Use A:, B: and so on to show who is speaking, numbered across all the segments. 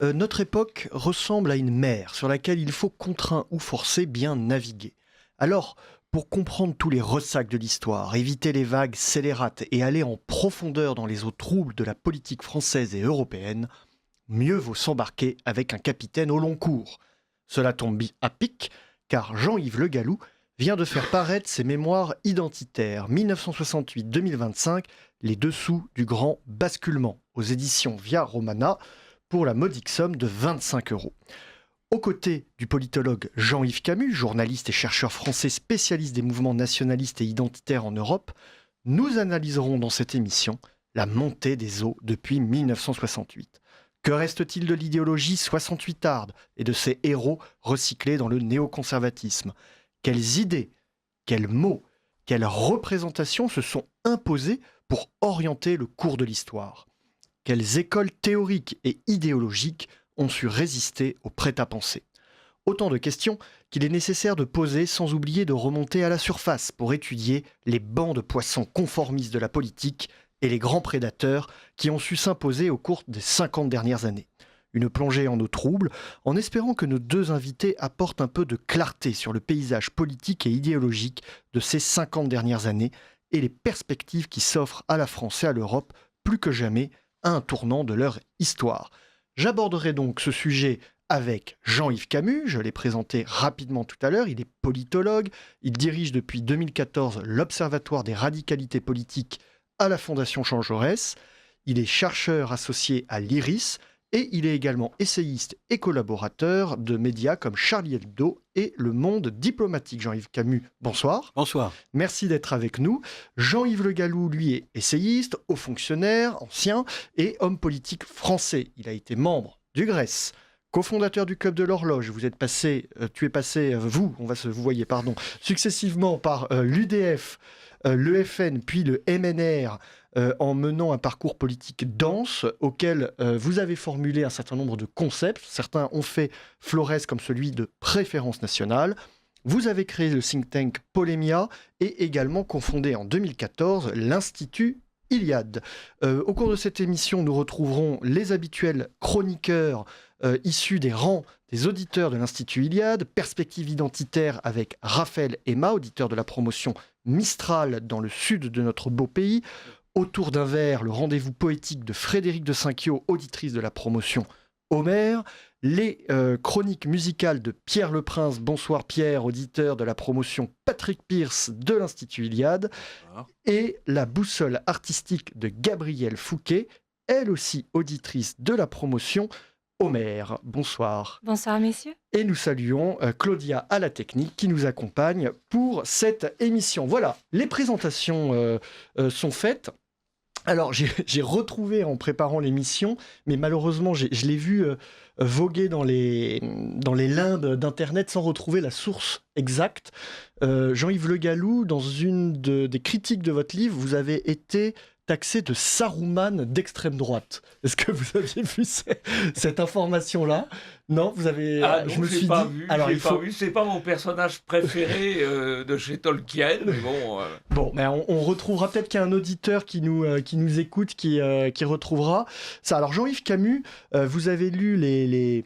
A: Notre époque ressemble à une mer sur laquelle il faut contraint ou forcé bien naviguer. Alors, pour comprendre tous les ressacs de l'histoire, éviter les vagues scélérates et aller en profondeur dans les eaux troubles de la politique française et européenne, mieux vaut s'embarquer avec un capitaine au long cours. Cela tombe à pic, car Jean-Yves Le Gallou vient de faire paraître ses mémoires identitaires 1968-2025, Les dessous du grand basculement, aux éditions Via Romana, pour la modique somme de 25 euros. Aux côtés du politologue Jean-Yves Camus, journaliste et chercheur français spécialiste des mouvements nationalistes et identitaires en Europe, nous analyserons dans cette émission la montée des eaux depuis 1968. Que reste-t-il de l'idéologie 68arde et de ses héros recyclés dans le néoconservatisme ? Quelles idées, quels mots, quelles représentations se sont imposées pour orienter le cours de l'histoire ? Quelles écoles théoriques et idéologiques ont su résister au prêt-à-penser ? Autant de questions qu'il est nécessaire de poser sans oublier de remonter à la surface pour étudier les bancs de poissons conformistes de la politique et les grands prédateurs qui ont su s'imposer au cours des 50 dernières années. Une plongée en eau trouble, en espérant que nos deux invités apportent un peu de clarté sur le paysage politique et idéologique de ces 50 dernières années et les perspectives qui s'offrent à la France et à l'Europe plus que jamais à un tournant de leur histoire. J'aborderai donc ce sujet avec Jean-Yves Camus, je l'ai présenté rapidement tout à l'heure, il est politologue, il dirige depuis 2014 l'Observatoire des radicalités politiques à la Fondation Jean Jaurès, il est chercheur associé à l'IRIS et il est également essayiste et collaborateur de médias comme Charlie Hebdo et Le Monde diplomatique. Jean-Yves Camus, bonsoir.
B: Bonsoir.
A: Merci d'être avec nous. Jean-Yves Le Gallou, lui, est essayiste, haut fonctionnaire, ancien et homme politique français. Il a été membre du GRES, cofondateur du Club de l'Horloge. Vous êtes passé, vous voyez, successivement par l'UDF, l'EFN, puis le MNR, en menant un parcours politique dense auquel vous avez formulé un certain nombre de concepts. Certains ont fait florès comme celui de préférence nationale. Vous avez créé le think tank Polémia et également cofondé en 2014 l'Institut Iliade. Au cours de cette émission, nous retrouverons les habituels chroniqueurs issus des rangs des auditeurs de l'Institut Iliade, perspective identitaire avec Raphaël Emma, auditeur de la promotion Mistral dans le sud de notre beau pays. Autour d'un verre, le rendez-vous poétique de Frédéric de Cinquiaux, auditrice de la promotion Homer. Les chroniques musicales de Pierre Leprince, bonsoir Pierre, auditeur de la promotion Patrick Pierce de l'Institut Iliade. Et la boussole artistique de Gabrielle Fouquet, elle aussi auditrice de la promotion Homer. Bonsoir.
C: Bonsoir messieurs.
A: Et nous saluons Claudia à la technique qui nous accompagne pour cette émission. Voilà, les présentations sont faites. Alors, j'ai retrouvé en préparant l'émission, mais malheureusement, je l'ai vu voguer dans les limbes d'Internet sans retrouver la source exacte. Jean-Yves Le Gallou, dans une des critiques de votre livre, vous avez été taxé de Saruman d'extrême droite. Est-ce que vous aviez vu cette information-là ? Non, vous avez.
D: Non, je me suis dit. Alors, pas vu. C'est pas mon personnage préféré de chez Tolkien, mais bon.
A: Bon, mais on retrouvera peut-être qu'il y a un auditeur qui nous écoute, qui retrouvera ça. Alors, Jean-Yves Camus, vous avez lu les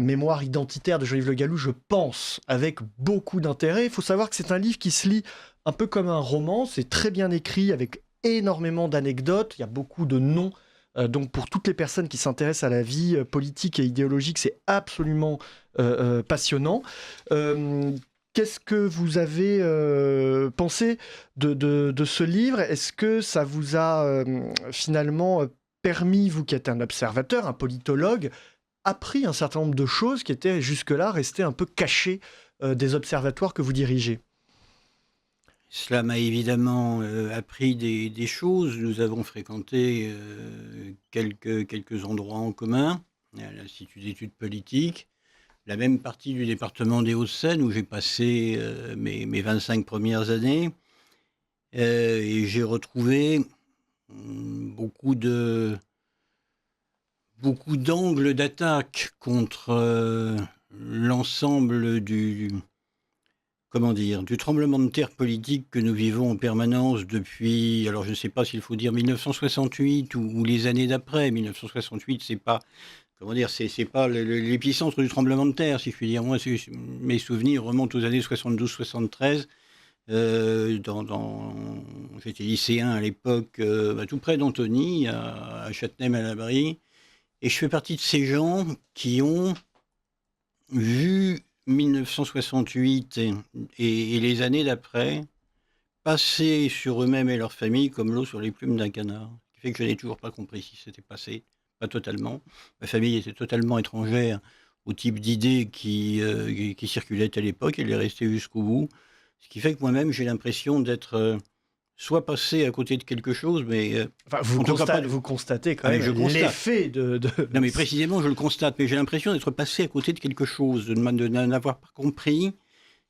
A: mémoires identitaires de Jean-Yves Le Gallou, je pense, avec beaucoup d'intérêt. Il faut savoir que c'est un livre qui se lit un peu comme un roman. C'est très bien écrit, avec énormément d'anecdotes. Il y a beaucoup de noms. Donc pour toutes les personnes qui s'intéressent à la vie politique et idéologique, c'est absolument passionnant. Qu'est-ce que vous avez pensé de ce livre ? Est-ce que ça vous a finalement permis, vous qui êtes un observateur, un politologue, appris un certain nombre de choses qui étaient jusque-là restées un peu cachées des observatoires que vous dirigez ?
B: Cela m'a évidemment appris des choses. Nous avons fréquenté quelques endroits en commun, à l'Institut d'études politiques, la même partie du département des Hauts-de-Seine où j'ai passé mes 25 premières années. Et j'ai retrouvé beaucoup d'angles d'attaque contre l'ensemble du tremblement de terre politique que nous vivons en permanence depuis, alors je ne sais pas s'il faut dire 1968 ou les années d'après. 1968, c'est pas comment dire, c'est pas l'épicentre du tremblement de terre, si je puis dire. Moi, mes souvenirs remontent aux années 72-73. J'étais lycéen à l'époque, tout près d'Antony, à Châtenay-Malabry. Et je fais partie de ces gens qui ont vu 1968 et les années d'après passer sur eux-mêmes et leur famille comme l'eau sur les plumes d'un canard. Ce qui fait que je n'ai toujours pas compris si c'était passé, pas totalement. Ma famille était totalement étrangère au type d'idées qui circulaient à l'époque, elle est restée jusqu'au bout. Ce qui fait que moi-même, j'ai l'impression d'être soit passé à côté de quelque chose, mais...
A: Enfin, vous constatez quand même l'effet de...
B: Non, mais précisément, je le constate, mais j'ai l'impression d'être passé à côté de quelque chose, de n'avoir pas compris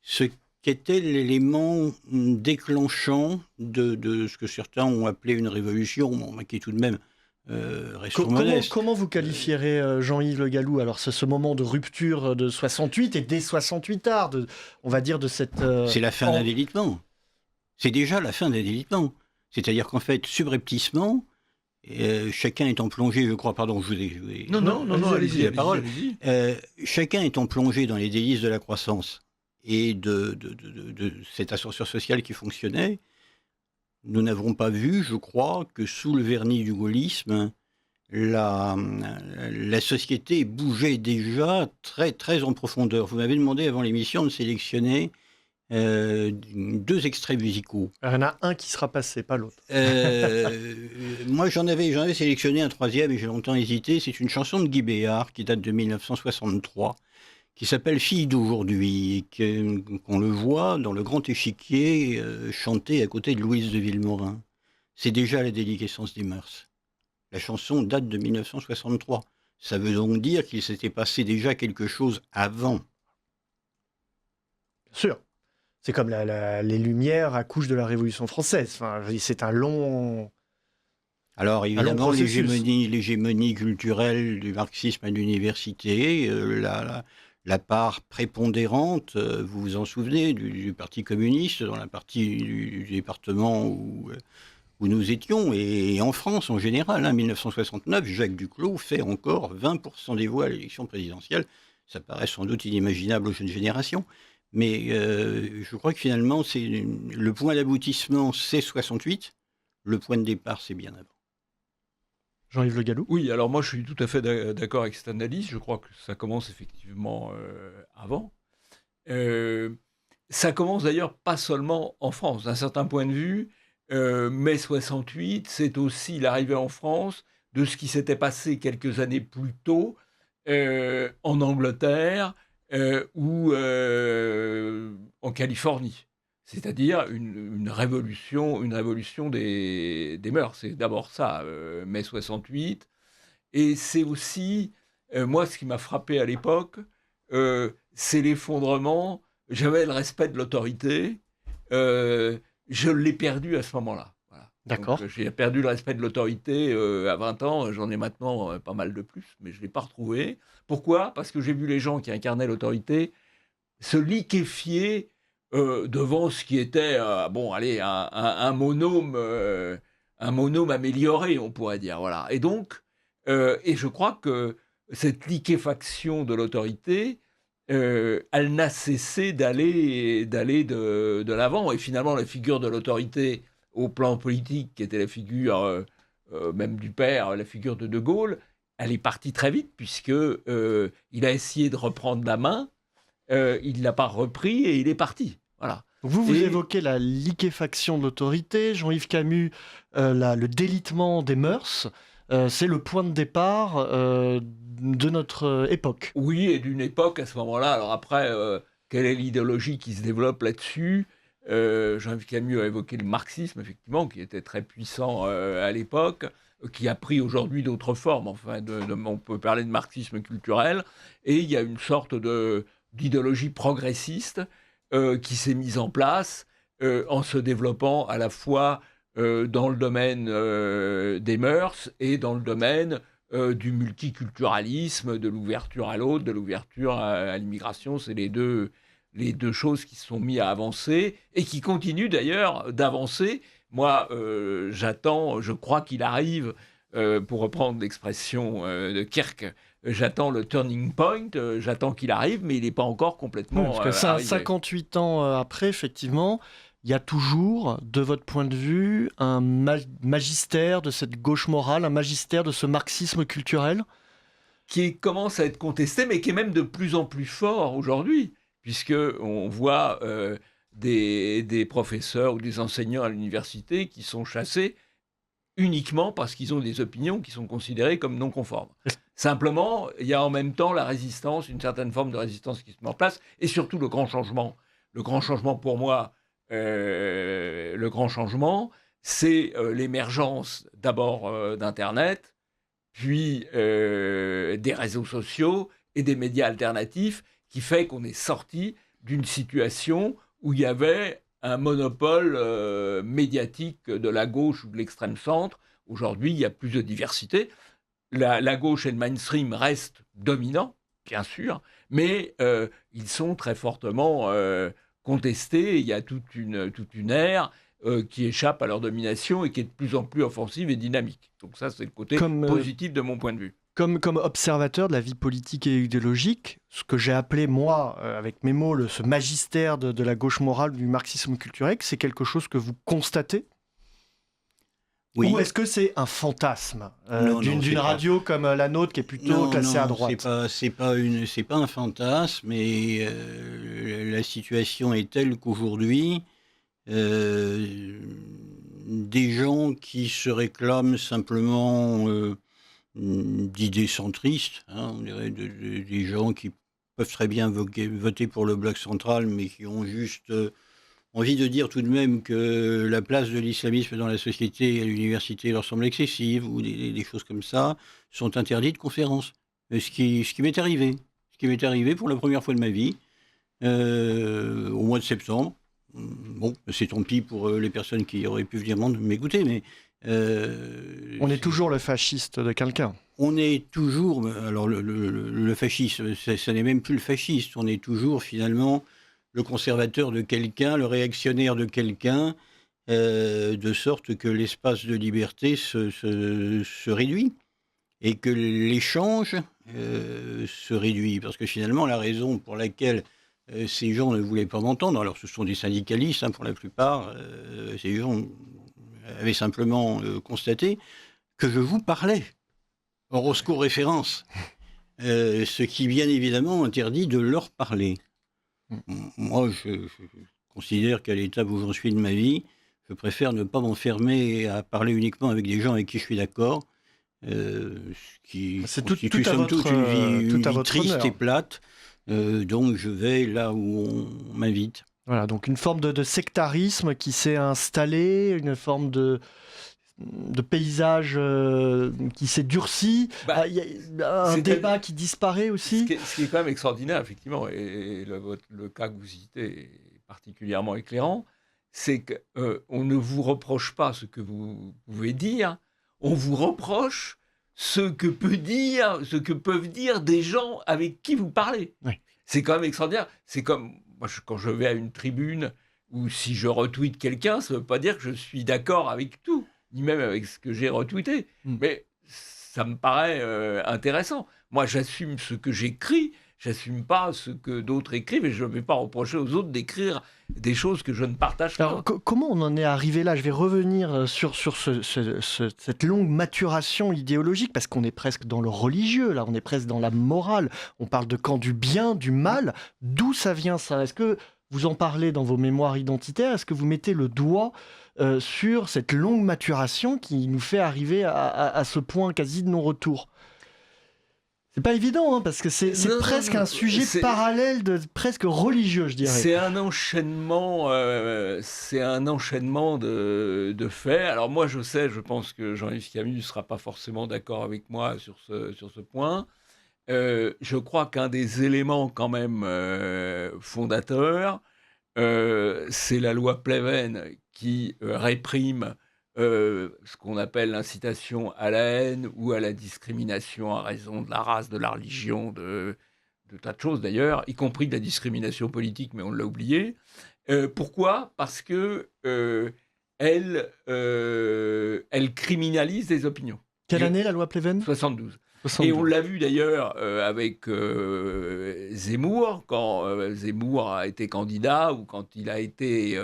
B: ce qu'était l'élément déclenchant de ce que certains ont appelé une révolution, mais qui est tout de même restons modestes.
A: Comment vous qualifierez Jean-Yves Le Gallou? Alors, c'est ce moment de rupture de 68 et dès 68 tard, on va dire de cette...
B: C'est la fin d'un délitement. C'est déjà la fin d'un délitement. C'est-à-dire qu'en fait, subrepticement, chacun étant plongé, je crois, pardon, je vous ai...
D: Non, allez-y,
B: la parole. Chacun étant plongé dans les délices de la croissance et de cette ascenseur social qui fonctionnait, nous n'avons pas vu, je crois, que sous le vernis du gaullisme, la société bougeait déjà très, très en profondeur. Vous m'avez demandé avant l'émission de sélectionner 2 extraits musicaux.
A: Il y en a un qui sera passé, pas l'autre.
B: Moi, j'en avais sélectionné un 3e et j'ai longtemps hésité. C'est une chanson de Guy Béard qui date de 1963, qui s'appelle Fille d'aujourd'hui, qu'on le voit dans le grand échiquier chanter à côté de Louise de Villemorin. C'est déjà la déliquescence des mœurs. La chanson date de 1963. Ça veut donc dire qu'il s'était passé déjà quelque chose avant.
A: Bien sûr. C'est comme les Lumières accouchent de la Révolution française. Enfin, c'est un long...
B: Alors évidemment, l'hégémonie culturelle du marxisme à l'université, la part prépondérante, vous vous en souvenez, du Parti communiste dans la partie du département où nous étions, et en France en général. 1969, Jacques Duclos fait encore 20% des voix à l'élection présidentielle. Ça paraît sans doute inimaginable aux jeunes générations. Mais je crois que finalement, le point d'aboutissement, c'est 68. Le point de départ, c'est bien avant.
A: Jean-Yves Le Gallou?
D: Oui, alors moi je suis tout à fait d'accord avec cette analyse. Je crois que ça commence effectivement avant. Ça commence d'ailleurs pas seulement en France. D'un certain point de vue, mai 68, c'est aussi l'arrivée en France de ce qui s'était passé quelques années plus tôt en Angleterre, ou en Californie, c'est-à-dire une révolution des mœurs. C'est d'abord ça, mai 68, et c'est aussi, moi, ce qui m'a frappé à l'époque, c'est l'effondrement. J'avais le respect de l'autorité, je l'ai perdu à ce moment-là. Voilà.
A: D'accord.
D: Donc, j'ai perdu le respect de l'autorité à 20 ans, j'en ai maintenant pas mal de plus, mais je ne l'ai pas retrouvé. Pourquoi ? Parce que j'ai vu les gens qui incarnaient l'autorité se liquéfier devant ce qui était un monôme amélioré, on pourrait dire. Voilà. Et donc, et je crois que cette liquéfaction de l'autorité, elle n'a cessé d'aller de l'avant. Et finalement, la figure de l'autorité au plan politique, qui était la figure même du père, la figure de De Gaulle, elle est partie très vite, puisqu'il a essayé de reprendre la main, il ne l'a pas repris et il est parti. Voilà.
A: Vous évoquez la liquéfaction de l'autorité, Jean-Yves Camus, le délitement des mœurs. C'est le point de départ de notre époque.
D: Oui, et d'une époque à ce moment-là. Alors après, quelle est l'idéologie qui se développe là-dessus ? Jean-Yves Camus a évoqué le marxisme, effectivement, qui était très puissant à l'époque, qui a pris aujourd'hui d'autres formes. Enfin, on peut parler de marxisme culturel. Et il y a une sorte d'idéologie progressiste qui s'est mise en place en se développant à la fois dans le domaine des mœurs et dans le domaine du multiculturalisme, de l'ouverture à l'autre, de l'ouverture à l'immigration. C'est les deux choses qui se sont mises à avancer et qui continuent d'ailleurs d'avancer. Moi, je crois qu'il arrive pour reprendre l'expression de Kirk, j'attends le turning point, j'attends qu'il arrive, mais il n'est pas encore complètement
A: parce que
D: arrivé.
A: 58 ans après, effectivement, il y a toujours, de votre point de vue, un magistère de cette gauche morale, un magistère de ce marxisme culturel
D: qui commence à être contesté, mais qui est même de plus en plus fort aujourd'hui, puisqu'on voit des professeurs ou des enseignants à l'université qui sont chassés uniquement parce qu'ils ont des opinions qui sont considérées comme non conformes. Simplement, il y a en même temps la résistance, une certaine forme de résistance qui se met en place, et surtout le grand changement. Le grand changement pour moi, c'est l'émergence d'abord d'Internet, puis des réseaux sociaux et des médias alternatifs, qui fait qu'on est sorti d'une situation où il y avait un monopole médiatique de la gauche ou de l'extrême centre. Aujourd'hui, il y a plus de diversité. La gauche et le mainstream restent dominants, bien sûr, mais ils sont très fortement contestés. Il y a toute une ère qui échappe à leur domination et qui est de plus en plus offensive et dynamique. Donc ça, c'est le côté positif de mon point de vue.
A: Comme observateur de la vie politique et idéologique, ce que j'ai appelé, moi, avec mes mots, ce magistère de la gauche morale, du marxisme culturel, c'est quelque chose que vous constatez ?
B: Oui.
A: Ou est-ce que c'est un fantasme d'une
B: pas...
A: radio comme la nôtre qui est plutôt classée à droite ?
B: C'est pas un fantasme, mais la situation est telle qu'aujourd'hui, des gens qui se réclament simplement d'idées centristes, on dirait des gens qui peuvent très bien voter pour le bloc central, mais qui ont juste envie de dire tout de même que la place de l'islamisme dans la société et à l'université leur semble excessive, ou des choses comme ça, sont interdits de conférences. Ce qui m'est arrivé. Ce qui m'est arrivé pour la première fois de ma vie, au mois de septembre. Bon, c'est tant pis pour les personnes qui auraient pu venir m'écouter, mais...
A: on est toujours le fasciste de quelqu'un.
B: On est toujours... Alors, le fascisme, ça n'est même plus le fasciste. On est toujours, finalement, le conservateur de quelqu'un, le réactionnaire de quelqu'un, de sorte que l'espace de liberté se réduit et que l'échange se réduit. Parce que, finalement, la raison pour laquelle ces gens ne voulaient pas m'entendre, alors ce sont des syndicalistes pour la plupart, ces gens avaient simplement constaté que je vous parlais. Horoscope référence. Ce qui, bien évidemment, interdit de leur parler. Moi, je considère qu'à l'étape où j'en suis de ma vie, je préfère ne pas m'enfermer à parler uniquement avec des gens avec qui je suis d'accord, ce qui constitue somme toute une vie triste
A: honneur.
B: Et plate. Donc je vais là où on m'invite.
A: Voilà, donc une forme de sectarisme qui s'est installée, une forme de paysage qui s'est durci. Il y a un débat qui disparaît aussi.
D: Ce qui est quand même extraordinaire, effectivement, et le cas que vous citez est particulièrement éclairant, c'est qu'on ne vous reproche pas ce que vous pouvez dire, on vous reproche ce que peuvent dire des gens avec qui vous parlez.
A: Oui.
D: C'est quand même extraordinaire. C'est comme moi, quand je vais à une tribune ou si je retweete quelqu'un, ça ne veut pas dire que je suis d'accord avec tout, ni même avec ce que j'ai retweeté. Mais ça me paraît intéressant. Moi, j'assume ce que j'écris, j'assume pas ce que d'autres écrivent et je ne vais pas reprocher aux autres d'écrire des choses que je ne partage pas.
A: Alors, comment on en est arrivé là ? Je vais revenir sur cette longue maturation idéologique, parce qu'on est presque dans le religieux, là, on est presque dans la morale. On parle de camp du bien, du mal. D'où ça vient, ça ? Est-ce que vous en parlez dans vos mémoires identitaires ? Est-ce que vous mettez le doigt sur cette longue maturation qui nous fait arriver à ce point quasi de non-retour ? C'est pas évident, parce que c'est presque un sujet parallèle, presque religieux, je dirais.
D: C'est un enchaînement de faits. Alors moi, je pense que Jean-Yves Camus ne sera pas forcément d'accord avec moi sur ce point. Je crois qu'un des éléments quand même fondateurs, c'est la loi Pleven qui réprime ce qu'on appelle l'incitation à la haine ou à la discrimination à raison de la race, de la religion, de tas de choses d'ailleurs, y compris de la discrimination politique, mais on l'a oublié. Pourquoi ? Parce que elle criminalise des opinions.
A: Quelle année la loi Pleven?
D: 72.
A: 72.
D: Et on l'a vu d'ailleurs avec Zemmour, quand Zemmour a été candidat ou quand il a été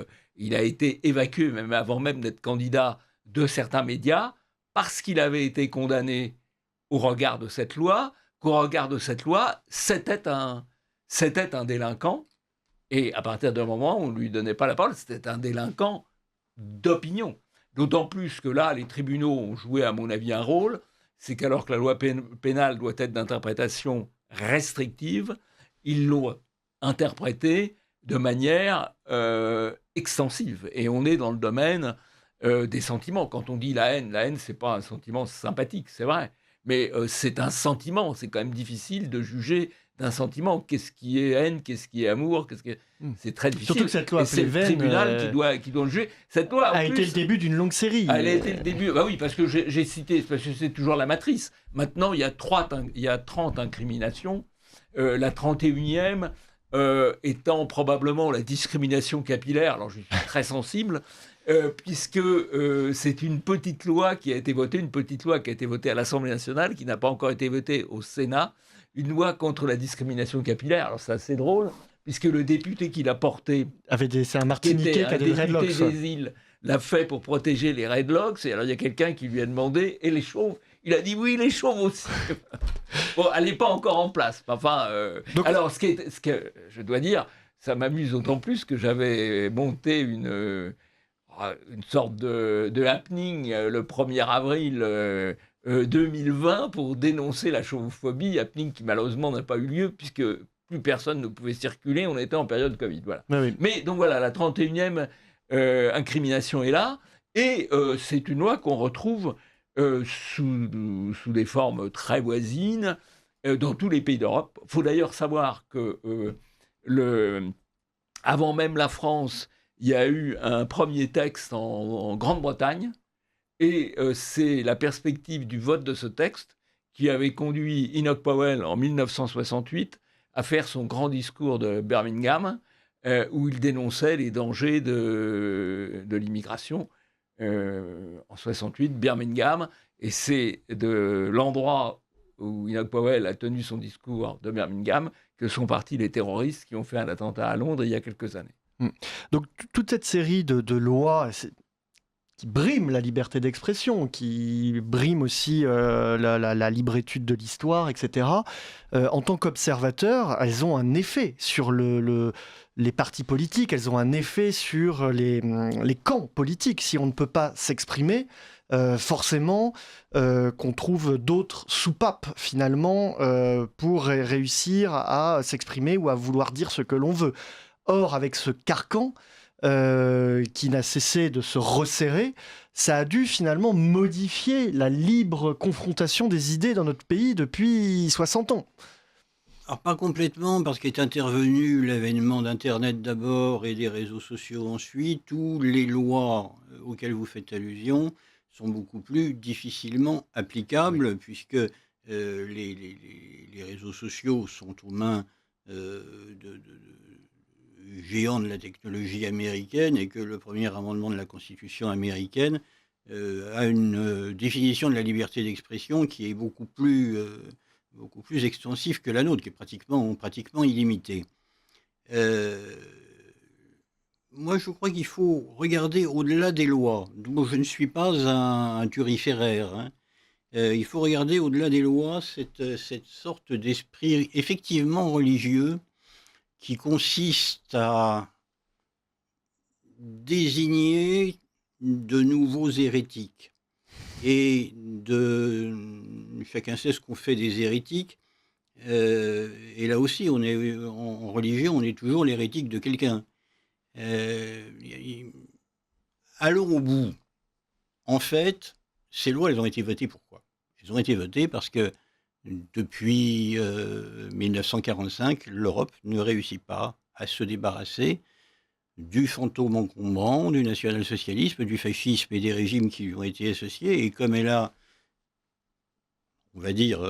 D: évacué, même avant même d'être candidat, de certains médias, parce qu'il avait été condamné au regard de cette loi, qu'au regard de cette loi, c'était un délinquant. Et à partir d'un moment, on ne lui donnait pas la parole, c'était un délinquant d'opinion. D'autant plus que là, les tribunaux ont joué, à mon avis, un rôle, c'est qu'alors que la loi pénale doit être d'interprétation restrictive, ils l'ont interprétée de manière extensive. Et on est dans le domaine des sentiments. Quand on dit la haine, c'est pas un sentiment sympathique, c'est vrai, mais c'est un sentiment. C'est quand même difficile de juger d'un sentiment. Qu'est-ce qui est haine, qu'est-ce qui est amour, c'est très difficile.
A: Surtout que cette loi
D: et c'est
A: Pleven,
D: le tribunal qui doit le juger. Cette loi
A: a été le début d'une longue série.
D: Elle a été le début. Bah oui, parce que j'ai cité, parce que c'est toujours la matrice. Maintenant, il y a 30 incriminations. La 31e étant probablement la discrimination capillaire. Alors, je suis très sensible. Puisque c'est une petite loi qui a été votée, à l'Assemblée nationale, qui n'a pas encore été votée au Sénat, une loi contre la discrimination capillaire. Alors c'est assez drôle, puisque le député qui l'a porté,
A: C'est un Martiniquais qui a des dreadlocks.
D: député des îles, l'a fait pour protéger les dreadlocks. Et alors il y a quelqu'un qui lui a demandé, et les chauves? Il a dit oui, les chauves aussi. Bon, elle n'est pas encore en place. Enfin, alors ce que je dois dire, ça m'amuse d'autant plus que j'avais monté une sorte de happening le 1er avril 2020 pour dénoncer la chauvophobie, happening qui malheureusement n'a pas eu lieu puisque plus personne ne pouvait circuler, on était en période Covid. Voilà.
A: Ah oui.
D: Mais donc voilà, la 31e incrimination est là, et c'est une loi qu'on retrouve sous des formes très voisines dans tous les pays d'Europe. Il faut d'ailleurs savoir que avant même la France, il y a eu un premier texte en Grande-Bretagne, et c'est la perspective du vote de ce texte qui avait conduit Enoch Powell en 1968 à faire son grand discours de Birmingham, où il dénonçait les dangers de l'immigration. En 68, Birmingham, et c'est de l'endroit où Enoch Powell a tenu son discours de Birmingham que sont partis les terroristes qui ont fait un attentat à Londres il y a quelques années.
A: Donc toute cette série de lois qui briment la liberté d'expression, qui briment aussi la libre étude de l'histoire, etc., en tant qu'observateurs, elles ont un effet sur les partis politiques, elles ont un effet sur les camps politiques. Si on ne peut pas s'exprimer, forcément qu'on trouve d'autres soupapes finalement pour réussir à s'exprimer ou à vouloir dire ce que l'on veut. Or, avec ce carcan qui n'a cessé de se resserrer, ça a dû finalement modifier la libre confrontation des idées dans notre pays depuis 60 ans.
B: Alors pas complètement, parce qu'est intervenu l'avènement d'Internet d'abord et des réseaux sociaux ensuite, où les lois auxquelles vous faites allusion sont beaucoup plus difficilement applicables, oui, puisque les réseaux sociaux sont aux mains de géant de la technologie américaine, et que le premier amendement de la Constitution américaine a une définition de la liberté d'expression qui est beaucoup plus extensif que la nôtre, qui est pratiquement illimitée. Moi, je crois qu'il faut regarder au-delà des lois. Donc, je ne suis pas un turiféraire, hein. Il faut regarder au-delà des lois cette sorte d'esprit effectivement religieux qui consiste à désigner de nouveaux hérétiques. Et chacun sait ce qu'on fait des hérétiques. Et là aussi, on est, en religion, on est toujours l'hérétique de quelqu'un. Allons au bout. En fait, ces lois, elles ont été votées pourquoi? Elles ont été votées parce que depuis 1945, l'Europe ne réussit pas à se débarrasser du fantôme encombrant, du national-socialisme, du fascisme et des régimes qui lui ont été associés. Et comme elle a, on va dire,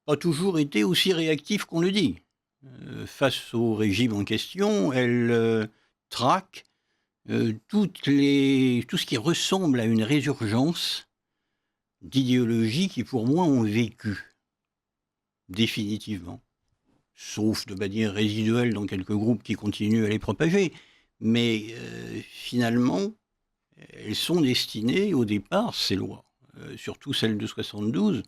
B: pas toujours été aussi réactive qu'on le dit, face au régime en question, elle traque tout ce qui ressemble à une résurgence d'idéologies qui, pour moi, ont vécu, définitivement. Sauf de manière résiduelle dans quelques groupes qui continuent à les propager. Mais finalement, elles sont destinées, au départ, ces lois, surtout celle de 72,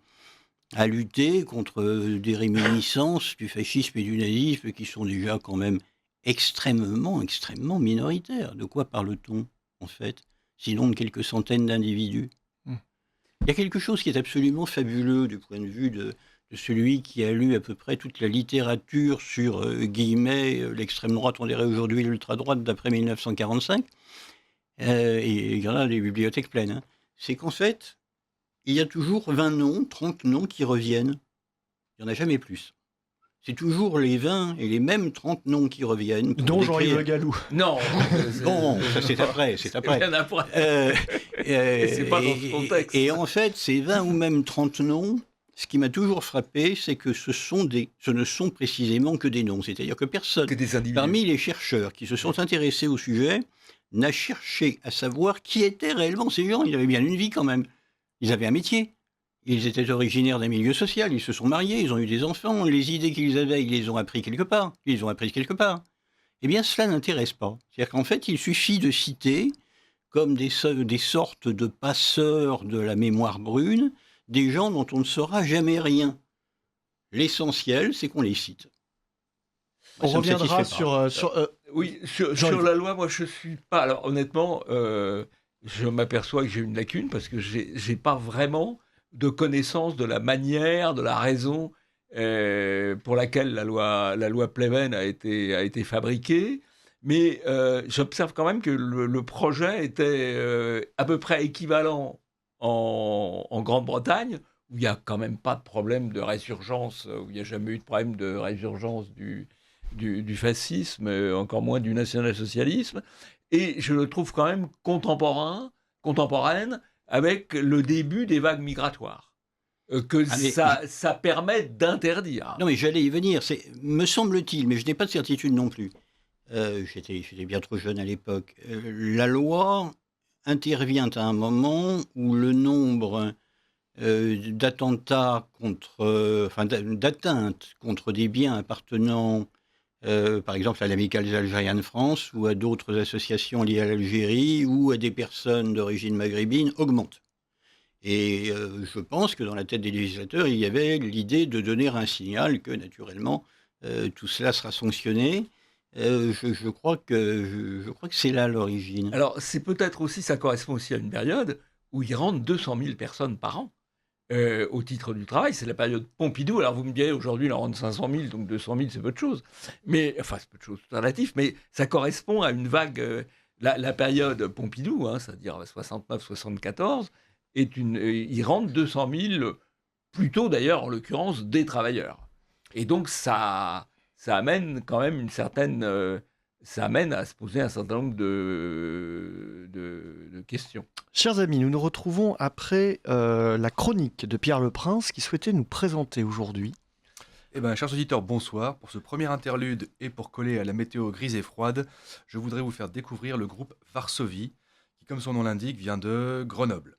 B: à lutter contre des réminiscences du fascisme et du nazisme qui sont déjà quand même extrêmement minoritaires. De quoi parle-t-on, en fait, sinon de quelques centaines d'individus? Il y a quelque chose qui est absolument fabuleux du point de vue de celui qui a lu à peu près toute la littérature sur, guillemets, l'extrême droite, on dirait aujourd'hui l'ultra-droite d'après 1945, et il y en a des bibliothèques pleines, hein. C'est qu'en fait, il y a toujours 20 noms, 30 noms qui reviennent. Il n'y en a jamais plus. C'est toujours les 20 et les mêmes 30 noms qui reviennent.
A: Dont Jean-Yves Le Gallou.
D: Non.
B: Bon, ça, c'est après.
D: Rien après.
B: C'est
D: pas dans ce contexte.
B: Et en fait, ces 20 ou même 30 noms, ce qui m'a toujours frappé, c'est que ce ne sont précisément que des noms. C'est-à-dire que personne,
D: Que des individus.
B: parmi les chercheurs qui se sont intéressés au sujet, n'a cherché à savoir qui étaient réellement ces gens. Ils avaient bien une vie quand même. Ils avaient un métier. Ils étaient originaires d'un milieu social. Ils se sont mariés. Ils ont eu des enfants. Les idées qu'ils avaient, ils les ont apprises quelque part. Eh bien, cela n'intéresse pas. C'est-à-dire qu'en fait, il suffit de citer, comme des sortes de passeurs de la mémoire brune, des gens dont on ne saura jamais rien. L'essentiel, c'est qu'on les cite.
A: On reviendra sur
D: Oui, sur la loi, moi je suis pas. Alors honnêtement, je m'aperçois que j'ai une lacune parce que j'ai pas vraiment de connaissance de la manière, de la raison pour laquelle la loi Pleven a été fabriquée. Mais j'observe quand même que le projet était à peu près équivalent en Grande-Bretagne, où il n'y a quand même pas de problème de résurgence, où il n'y a jamais eu de problème de résurgence du fascisme, encore moins du national-socialisme. Et je le trouve quand même contemporaine avec le début des vagues migratoires, ça permet d'interdire.
B: Non, mais j'allais y venir. Me semble-t-il, mais je n'ai pas de certitude non plus. J'étais bien trop jeune à l'époque. La loi intervient à un moment où le nombre d'atteintes contre des biens appartenant, par exemple, à l'Amicale des Algériens de France ou à d'autres associations liées à l'Algérie ou à des personnes d'origine maghrébine augmente. Et je pense que dans la tête des législateurs, il y avait l'idée de donner un signal que, naturellement, tout cela sera sanctionné. Je crois que c'est là l'origine.
D: Alors, c'est peut-être aussi, ça correspond aussi à une période où il rentre 200 000 personnes par an au titre du travail. C'est la période Pompidou. Alors, vous me direz, aujourd'hui, il en rentre 500 000, donc 200 000, c'est peu de choses. Mais, enfin, c'est peu de choses, c'est relatif, mais ça correspond à une vague. La période Pompidou, c'est-à-dire 69-74, il rentre 200 000, plutôt d'ailleurs, en l'occurrence, des travailleurs. Et donc, ça amène quand même une certaine... ça amène à se poser un certain nombre de questions.
A: Chers amis, nous nous retrouvons après la chronique de Pierre Leprince qui souhaitait nous présenter aujourd'hui.
C: Eh bien, chers auditeurs, bonsoir. Pour ce premier interlude et pour coller à la météo grise et froide, je voudrais vous faire découvrir le groupe Varsovie, qui, comme son nom l'indique, vient de Grenoble.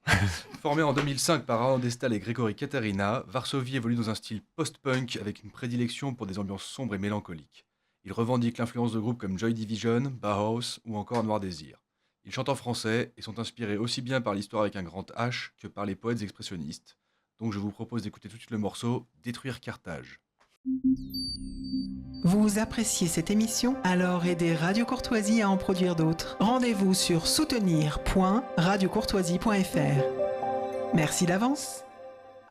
C: Formé en 2005 par Arnaud Destal et Grégory Katarina, Varsovie évolue dans un style post-punk avec une prédilection pour des ambiances sombres et mélancoliques. Il revendique l'influence de groupes comme Joy Division, Bauhaus ou encore Noir Désir. Ils chantent en français et sont inspirés aussi bien par l'histoire avec un grand H que par les poètes expressionnistes. Donc je vous propose d'écouter tout de suite le morceau « Détruire Carthage ».
E: Vous appréciez cette émission? Alors aidez Radio Courtoisie à en produire d'autres. Rendez-vous sur soutenir.radiocourtoisie.fr. Merci d'avance.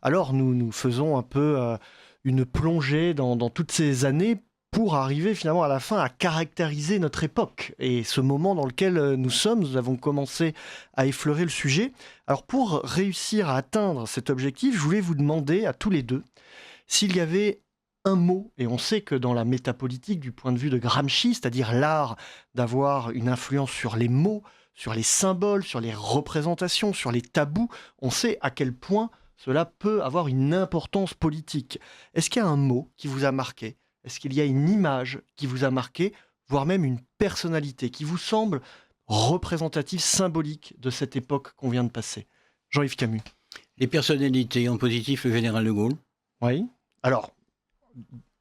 A: Alors nous faisons un peu une plongée dans toutes ces années pour arriver finalement à la fin à caractériser notre époque et ce moment dans lequel nous sommes. Nous avons commencé à effleurer le sujet. Alors pour réussir à atteindre cet objectif, je voulais vous demander à tous les deux s'il y avait un mot, et on sait que dans la métapolitique, du point de vue de Gramsci, c'est-à-dire l'art d'avoir une influence sur les mots, sur les symboles, sur les représentations, sur les tabous, on sait à quel point cela peut avoir une importance politique. Est-ce qu'il y a un mot qui vous a marqué ? Est-ce qu'il y a une image qui vous a marqué, voire même une personnalité qui vous semble représentative, symbolique de cette époque qu'on vient de passer ? Jean-Yves Camus.
B: Les personnalités, en positif, le général de Gaulle.
A: Oui. Alors,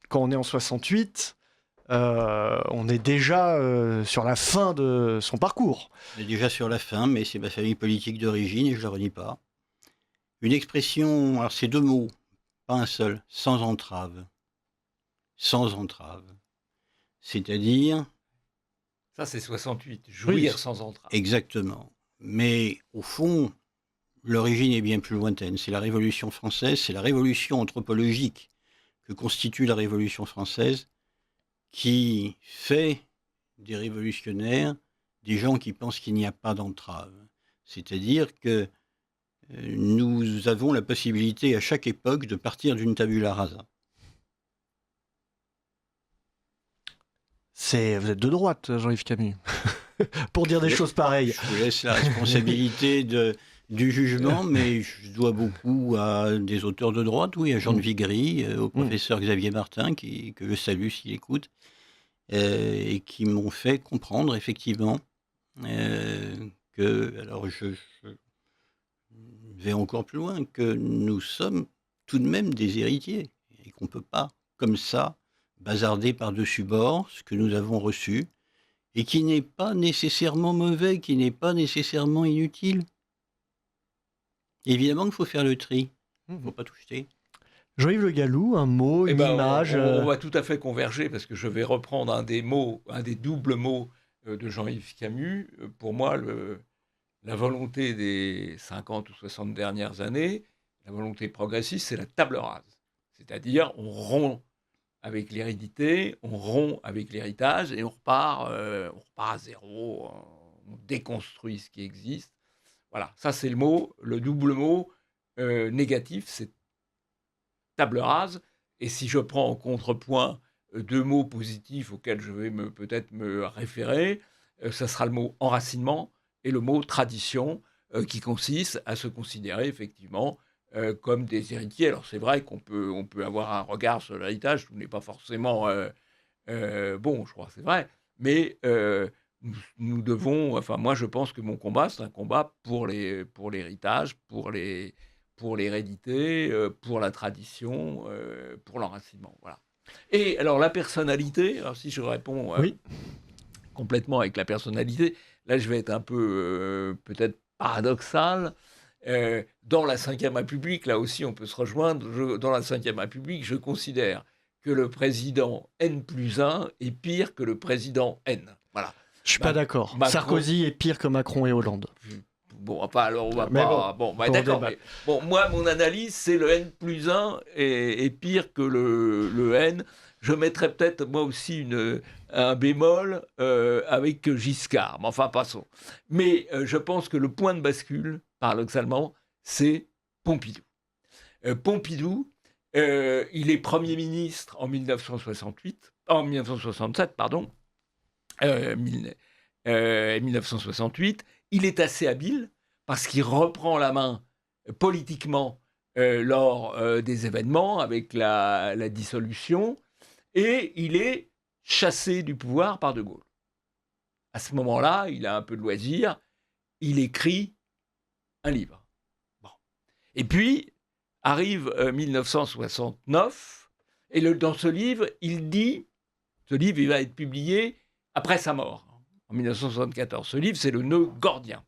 A: quand on est en 68, on est déjà sur la fin de son parcours.
B: On est déjà sur la fin, mais c'est ma famille politique d'origine et je ne le renie pas. Une expression, alors c'est 2 mots, pas un seul, sans entrave. Sans entrave. C'est-à-dire,
D: Ça, c'est 68. Jouir
A: Oui.
D: sans entrave.
B: exactement. Mais au fond, l'origine est bien plus lointaine. C'est la Révolution française, c'est la révolution anthropologique que constitue la Révolution française qui fait des révolutionnaires des gens qui pensent qu'il n'y a pas d'entrave. C'est-à-dire que nous avons la possibilité à chaque époque de partir d'une tabula rasa.
A: Vous êtes de droite, Jean-Yves Camus, pour dire des
B: Oui.
A: choses pareilles.
B: Je vous laisse la responsabilité du jugement, mais je dois beaucoup à des auteurs de droite, oui, à Jean de Vigry, au professeur Xavier Martin, que je salue s'il écoute, et qui m'ont fait comprendre effectivement que, alors je vais encore plus loin, que nous sommes tout de même des héritiers, et qu'on ne peut pas, comme ça, bazarder par-dessus bord ce que nous avons reçu, et qui n'est pas nécessairement mauvais, qui n'est pas nécessairement inutile. Évidemment qu'il faut faire le tri, il ne faut pas tout jeter.
A: Jean-Yves Le Gallou, un mot,
D: Eh
A: une
D: ben,
A: image.
D: on va tout à fait converger parce que je vais reprendre un des doubles mots de Jean-Yves Camus. Pour moi, la volonté des 50 ou 60 dernières années, la volonté progressiste, c'est la table rase. C'est-à-dire, on rompt avec l'hérédité, on rompt avec l'héritage et on repart à zéro, on déconstruit ce qui existe. Voilà, ça c'est le double mot négatif, c'est table rase. Et si je prends en contrepoint 2 mots positifs auxquels je vais peut-être me référer, ça sera le mot enracinement et le mot tradition, qui consiste à se considérer effectivement comme des héritiers. Alors c'est vrai qu'on peut avoir un regard sur l'héritage, tout n'est pas forcément bon, je crois, c'est vrai, mais nous devons, enfin moi je pense que mon combat, c'est un combat pour l'héritage, pour l'hérédité, pour la tradition, pour l'enracinement. Voilà. Et alors la personnalité, alors si je réponds
A: Oui.
D: complètement avec la personnalité, là je vais être un peu peut-être paradoxal. Dans la Ve République, là aussi on peut se rejoindre, dans la Ve République, je considère que le président N+1 est pire que le président N. Voilà.
A: Je suis pas d'accord.
D: Macron-
A: Sarkozy est pire que Macron et Hollande.
D: Bon, enfin, alors on va
A: Mais
D: pas.
A: bon,
D: Bon,
A: pour
D: d'accord.
A: débattre.
D: Mais, bon, moi, mon analyse, c'est le N+1 est pire que le N. Je mettrais peut-être, moi aussi, un bémol avec Giscard. Mais enfin, passons. Mais je pense que le point de bascule, paradoxalement, c'est Pompidou. Pompidou, il est Premier ministre en 1967, pardon. 1968. Il est assez habile parce qu'il reprend la main politiquement lors des événements avec la dissolution et il est chassé du pouvoir par De Gaulle. À ce moment-là, il a un peu de loisir, il écrit un livre. Bon. Et puis arrive 1969 et dans ce livre, il va être publié après sa mort, en 1974. Ce livre, c'est le nœud gordien.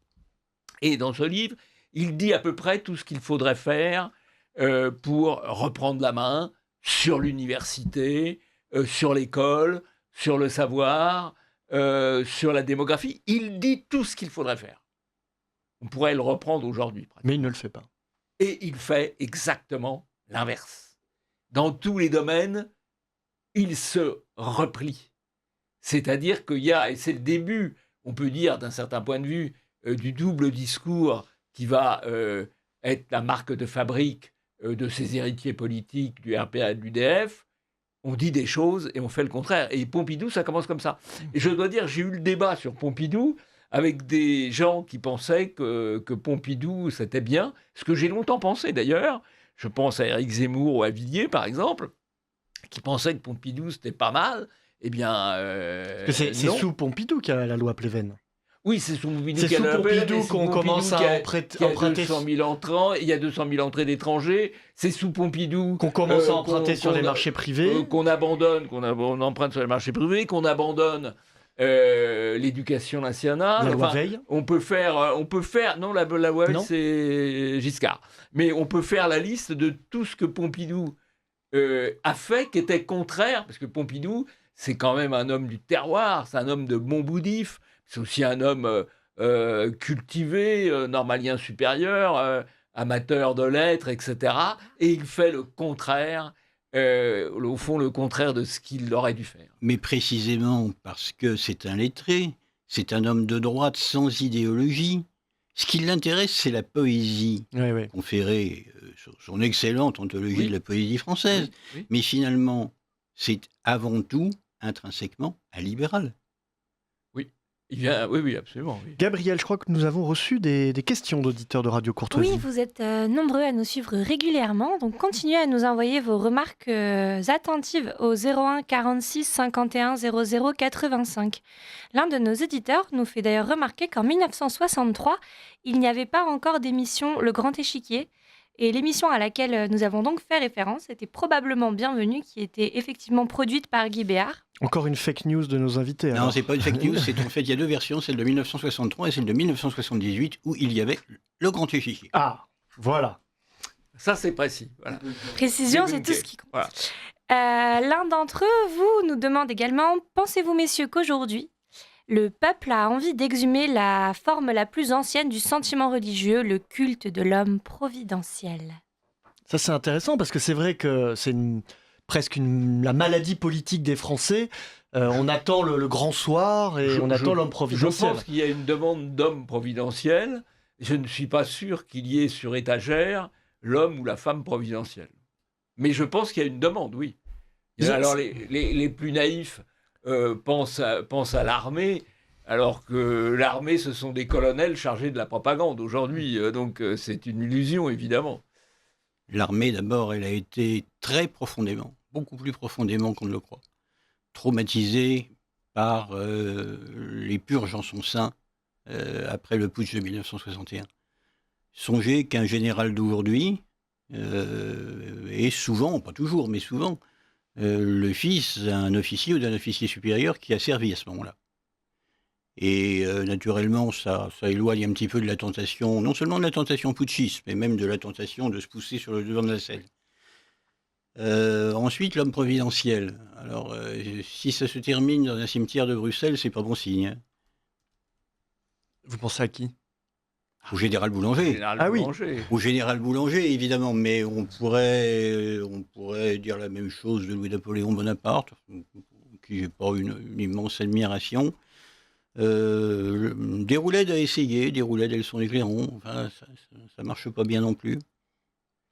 D: Et dans ce livre, il dit à peu près tout ce qu'il faudrait faire pour reprendre la main sur l'université, sur l'école, sur le savoir, sur la démographie. Il dit tout ce qu'il faudrait faire. On pourrait le reprendre aujourd'hui.
A: Mais il ne le fait pas.
D: Et il fait exactement l'inverse. Dans tous les domaines, il se replie. C'est-à-dire qu'il y a, et c'est le début, on peut dire d'un certain point de vue, du double discours qui va être la marque de fabrique de ces héritiers politiques du RPA et de l'UDF. On dit des choses et on fait le contraire. Et Pompidou, ça commence comme ça. Et je dois dire, j'ai eu le débat sur Pompidou avec des gens qui pensaient que Pompidou, c'était bien. Ce que j'ai longtemps pensé d'ailleurs. Je pense à Éric Zemmour ou à Villiers, par exemple, qui pensaient que Pompidou, c'était pas mal. Eh bien,
A: C'est
D: non.
A: sous Pompidou qu'il y a la loi Pleven.
D: Oui, c'est sous Pompidou
A: C'est
D: qu'il y a
A: sous
D: la paix,
A: Pompidou
D: c'est
A: qu'on
D: sous
A: commence
D: Pompidou
A: à
D: qu'il y a
A: emprunter.
D: 200 000 entrants, il y a 200 000 entrées d'étrangers. C'est sous Pompidou
A: Qu'on commence à
D: qu'on-
A: emprunter sur
D: qu'on-
A: les marchés privés.
D: qu'on emprunte sur les marchés privés, qu'on abandonne l'éducation nationale.
A: La loi
D: Enfin,
A: Veil.
D: on peut faire, non, la loi Veil,
A: Non.
D: c'est Giscard. Mais on peut faire la liste de tout ce que Pompidou a fait qui était contraire, parce que Pompidou, c'est quand même un homme du terroir, c'est un homme de bon boudif, c'est aussi un homme cultivé, normalien supérieur, amateur de lettres, etc. Et il fait le contraire, au fond le contraire de ce qu'il aurait dû faire.
B: Mais précisément parce que c'est un lettré, c'est un homme de droite sans idéologie. Ce qui l'intéresse, c'est la poésie,
A: Oui.
B: conférée sur son excellente anthologie
D: Oui.
B: de la poésie française.
D: Oui.
B: Mais finalement, c'est avant tout intrinsèquement un libéral.
D: Oui, absolument. Oui.
A: Gabriel, je crois que nous avons reçu des questions d'auditeurs de Radio Courtoisie.
F: Oui, vous êtes nombreux à nous suivre régulièrement, donc continuez à nous envoyer vos remarques attentives au 01 46 51 00 85. L'un de nos éditeurs nous fait d'ailleurs remarquer qu'en 1963, il n'y avait pas encore d'émission Le Grand Échiquier, et l'émission à laquelle nous avons donc fait référence était probablement Bienvenue, qui était effectivement produite par Guy Béard.
A: Encore une fake news de nos invités.
B: Non,
A: alors.
B: c'est pas une fake news, c'est en fait, il y a deux versions, celle de 1963 et celle de 1978, où il y avait le grand échiquier.
A: Ah, voilà.
D: Ça, c'est précis. Voilà.
F: Précision, c'est tout ce qui compte.
D: Voilà.
F: L'un d'entre vous nous demande également, pensez-vous messieurs qu'aujourd'hui, le peuple a envie d'exhumer la forme la plus ancienne du sentiment religieux, le culte de l'homme providentiel?
A: Ça, c'est intéressant parce que c'est vrai que c'est presque la maladie politique des Français. On attend le grand soir et on attend l'homme
D: Je
A: providentiel.
D: pense qu'il y a une demande d'homme providentiel. Je ne suis pas sûr qu'il y ait sur étagère l'homme ou la femme providentielle. Mais je pense qu'il y a une demande, oui. Alors les plus naïfs pensent à l'armée, alors que l'armée, ce sont des colonels chargés de la propagande aujourd'hui. Donc c'est une illusion, évidemment.
B: L'armée, d'abord, elle a été très profondément, beaucoup plus profondément qu'on ne le croit, traumatisée par les purges en son sein après le putsch de 1961. Songez qu'un général d'aujourd'hui est souvent, pas toujours, mais souvent, le fils d'un officier ou d'un officier supérieur qui a servi à ce moment-là. Et naturellement, ça éloigne un petit peu de la tentation, non seulement de la tentation putschiste, mais même de la tentation de se pousser sur le devant de la scène. Ensuite, l'homme providentiel. Alors, si ça se termine dans un cimetière de Bruxelles, c'est pas bon signe. Hein.
A: Vous pensez à qui?
B: Au général Boulanger.
D: Général
A: Ah oui.
D: Boulanger.
B: Au général Boulanger, évidemment, mais on pourrait dire la même chose de Louis-Napoléon Bonaparte, qui j'ai pas une immense admiration. Déroulède a essayé, Déroulède et le son des clairons, enfin, ça marche pas bien non plus.